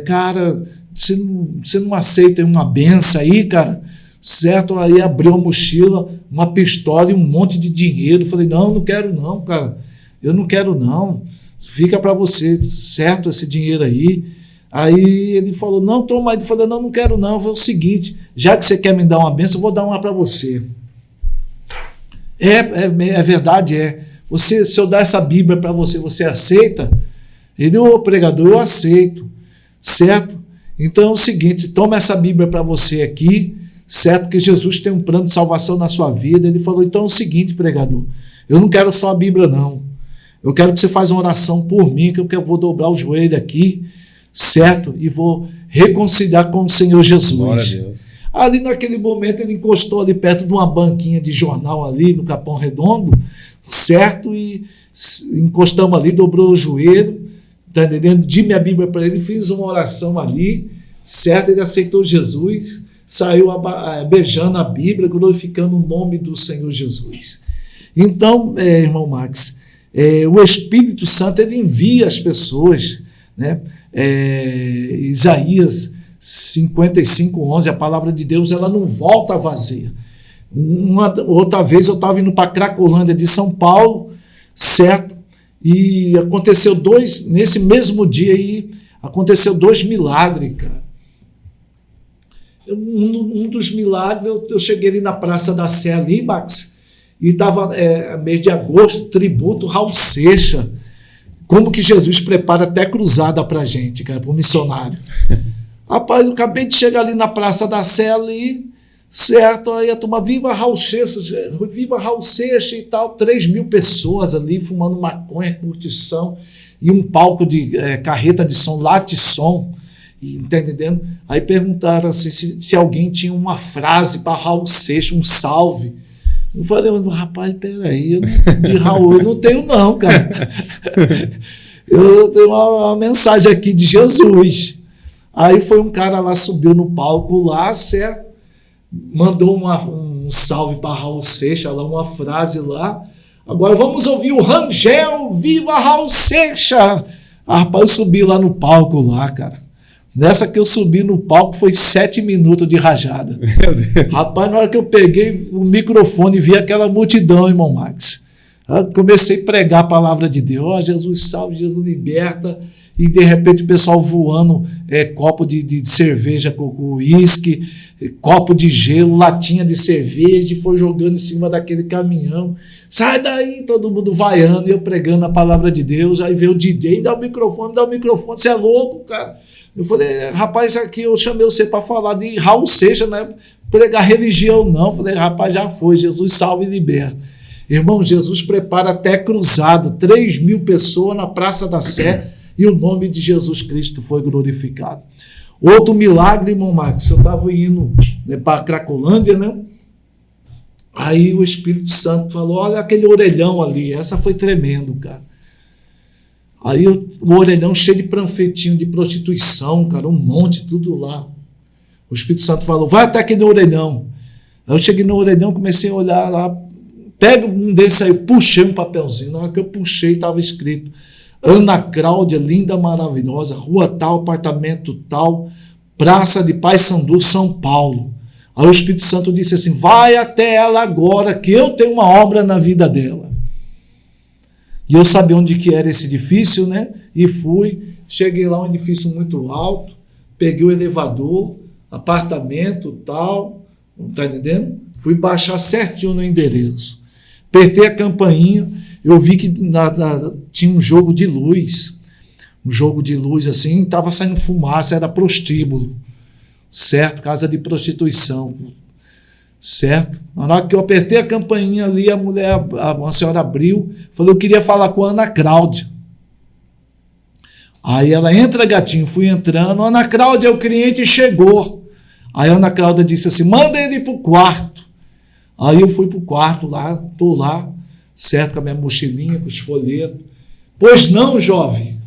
Cara, você não aceita uma benção aí, cara? Certo? Aí abriu a mochila, uma pistola e um monte de dinheiro. Falei, não quero não, cara. Eu não quero não. Fica para você, certo? Esse dinheiro aí. Aí ele falou, não, toma. Ele falou, não quero não. Eu falei, o seguinte, já que você quer me dar uma benção, eu vou dar uma para você. É verdade, se eu dar essa Bíblia para você, você aceita? Ele, pregador, eu aceito, certo? Então é o seguinte, toma essa Bíblia para você aqui, certo? Que Jesus tem um plano de salvação na sua vida. Ele falou, então é o seguinte, pregador, eu não quero só a Bíblia, não. Eu quero que você faça uma oração por mim, que eu vou dobrar o joelho aqui, certo? E vou reconciliar com o Senhor Jesus. Glória a Deus. Ali naquele momento ele encostou ali perto de uma banquinha de jornal ali no Capão Redondo, certo? E encostamos ali, dobrou o joelho, tá entendendo? Di minha Bíblia para ele, fiz uma oração ali, certo? Ele aceitou Jesus, saiu beijando a Bíblia, glorificando o nome do Senhor Jesus. Então, irmão Max, o Espírito Santo ele envia as pessoas, né? Isaías 55:11, a palavra de Deus ela não volta vazia. Outra vez eu estava indo para Cracolândia de São Paulo, certo? E aconteceu nesse mesmo dia aí, aconteceu 2 milagres, cara. Um dos milagres, eu cheguei ali na Praça da Sé ali, Max, e estava mês de agosto, tributo Raul Seixas. Como que Jesus prepara até cruzada pra gente, cara, pro missionário. Rapaz, eu acabei de chegar ali na Praça da Sé ali, certo? Aí a turma, viva Raul Seixas e tal, 3.000 pessoas ali fumando maconha, curtição. e um palco de carreta de som, late-som, tá entendendo? Aí perguntaram assim, se alguém tinha uma frase para Raul Seixas, um salve. Eu falei, rapaz, peraí, de Raul eu não tenho não, cara. Eu tenho uma mensagem aqui de Jesus. Aí foi um cara lá, subiu no palco lá, certo? Mandou um salve para Raul Seixas, lá, uma frase lá. Agora vamos ouvir o Rangel, viva Raul Seixas! Rapaz, eu subi lá no palco lá, cara. Nessa que eu subi no palco foi 7 minutos de rajada. Rapaz, na hora que eu peguei o microfone e vi aquela multidão, irmão Max, eu comecei a pregar a palavra de Deus. Jesus salve, Jesus liberta. E de repente o pessoal voando copo de cerveja com uísque, copo de gelo, latinha de cerveja, e foi jogando em cima daquele caminhão. Sai daí, todo mundo vaiando, e eu pregando a palavra de Deus. Aí veio o DJ, me dá o microfone, você é louco, cara. Eu falei, rapaz, aqui eu chamei você para falar de Raul Seixas, não é pregar religião, não. Eu falei, rapaz, já foi, Jesus salve e liberta. Irmão, Jesus prepara até cruzada, 3.000 pessoas na Praça da Sé, e o nome de Jesus Cristo foi glorificado. Outro milagre, irmão Max, eu estava indo para Cracolândia, né? Aí o Espírito Santo falou, olha aquele orelhão ali, essa foi tremendo, cara. Aí o orelhão cheio de panfletinho de prostituição, cara, um monte, tudo lá. O Espírito Santo falou, vai até aquele orelhão. Aí eu cheguei no orelhão, comecei a olhar lá, pega um desse aí, puxei um papelzinho. Na hora que eu puxei, estava escrito, Ana Cláudia, linda, maravilhosa, rua tal, apartamento tal, Praça de Paissandu, São Paulo. Aí o Espírito Santo disse assim, vai até ela agora, que eu tenho uma obra na vida dela. E eu sabia onde que era esse edifício, né? E fui, cheguei lá, um edifício muito alto, peguei o elevador, apartamento, tal, tá entendendo? Fui baixar certinho no endereço. Apertei a campainha, eu vi que tinha um jogo de luz assim, estava saindo fumaça, era prostíbulo, certo? Casa de prostituição, certo? Na hora que eu apertei a campainha ali, uma senhora abriu, falou, eu queria falar com a Ana Cláudia. Aí ela, entra, gatinho, fui entrando, Ana Cláudia, o cliente chegou. Aí a Ana Cláudia disse assim, manda ele pro quarto. Aí eu fui pro quarto lá, tô lá, certo, com a minha mochilinha, com os folhetos. Pois não, jovem.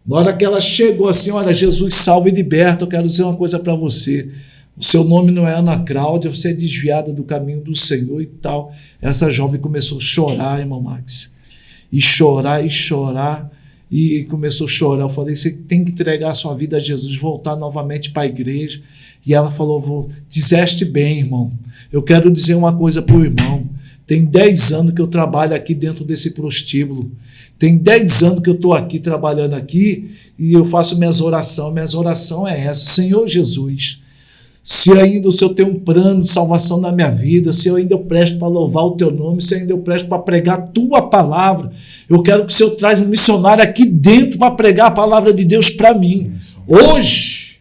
Na hora que ela chegou assim, olha, Jesus salve e liberta, eu quero dizer uma coisa para você. O seu nome não é Ana Cláudia, você é desviada do caminho do Senhor e tal. Essa jovem começou a chorar, irmão Max. E chorar, e começou a chorar. Eu falei, você tem que entregar a sua vida a Jesus, voltar novamente para a igreja. E ela falou, disseste bem, irmão. Eu quero dizer uma coisa para o irmão. Tem 10 anos que eu trabalho aqui dentro desse prostíbulo. Tem 10 anos que eu estou aqui trabalhando aqui e eu faço minhas orações. Minhas orações é essa. Senhor Jesus, se ainda o Senhor tem um plano de salvação na minha vida, se eu ainda eu presto para louvar o teu nome, se ainda eu presto para pregar a tua palavra, eu quero que o Senhor traz um missionário aqui dentro para pregar a palavra de Deus para mim. Hoje,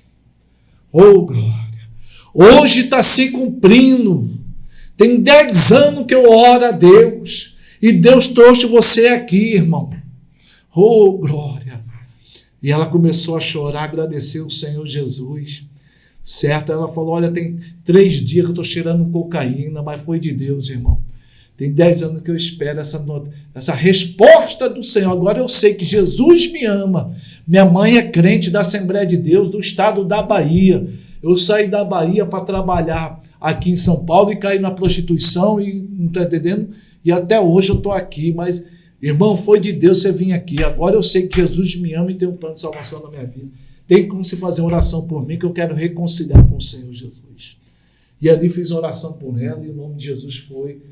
oh glória, hoje está se cumprindo. Tem 10 anos que eu oro a Deus. E Deus trouxe você aqui, irmão. Oh, glória. E ela começou a chorar, agradecer o Senhor Jesus. Certo? Ela falou, olha, tem 3 dias que eu estou cheirando cocaína, mas foi de Deus, irmão. Tem 10 anos que eu espero essa resposta do Senhor. Agora eu sei que Jesus me ama. Minha mãe é crente da Assembleia de Deus, do estado da Bahia. Eu saí da Bahia para trabalhar aqui em São Paulo e caí na prostituição e não está entendendo? E até hoje eu estou aqui, mas, irmão, foi de Deus você vir aqui. Agora eu sei que Jesus me ama e tem um plano de salvação na minha vida. Tem como se fazer oração por mim, que eu quero reconciliar com o Senhor Jesus. E ali fiz oração por ela e o nome de Jesus foi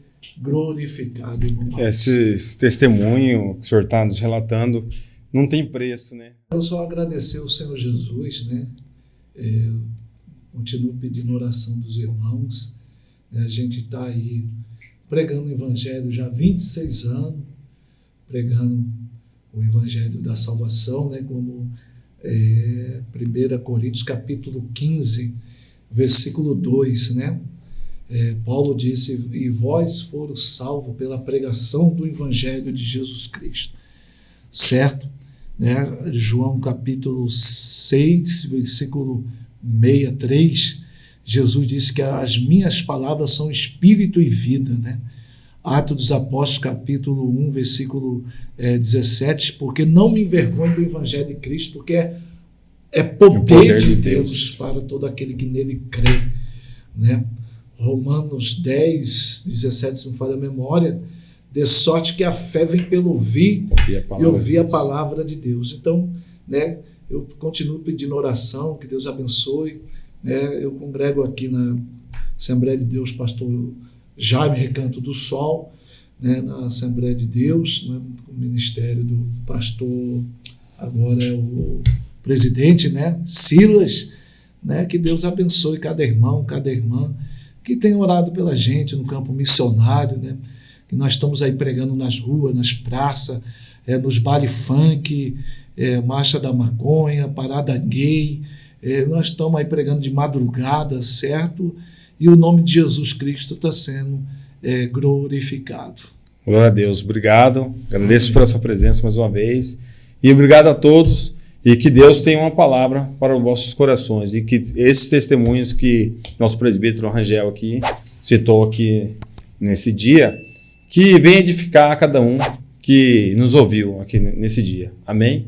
glorificado, irmão. Esse testemunho que o senhor está nos relatando não tem preço, né? Eu só agradecer ao Senhor Jesus, né? Continuo pedindo oração dos irmãos. A gente está aí pregando o Evangelho já há 26 anos, pregando o Evangelho da salvação, né? Como 1 Coríntios capítulo 15, versículo 2, né? Paulo disse, e vós foram salvos pela pregação do Evangelho de Jesus Cristo, certo? né? João capítulo 6, versículo 63, Jesus disse que as minhas palavras são espírito e vida, né? Atos dos Apóstolos, capítulo 1, versículo 17, porque não me envergonho do evangelho de Cristo, porque é poder de Deus para todo aquele que nele crê, né? Romanos 10, 17, se não falha a memória, de sorte que a fé vem pelo ouvir e ouvir a palavra de Deus. Então, né, eu continuo pedindo oração, que Deus abençoe, né? Eu congrego aqui na Assembleia de Deus, pastor Jaime Recanto do Sol, né, na Assembleia de Deus, né, o ministério do pastor, agora é o presidente, né, Silas, né, que Deus abençoe cada irmão, cada irmã que tem orado pela gente no campo missionário, né, que nós estamos aí pregando nas ruas, nas praças, nos baile funk, marcha da maconha, parada gay, nós estamos aí pregando de madrugada, certo? E o nome de Jesus Cristo está sendo glorificado. Glória a Deus, obrigado. Agradeço pela sua presença mais uma vez. E obrigado a todos. E que Deus tenha uma palavra para os vossos corações. E que esses testemunhos que nosso presbítero Rangel aqui citou aqui nesse dia, que venha edificar a cada um que nos ouviu aqui nesse dia. Amém?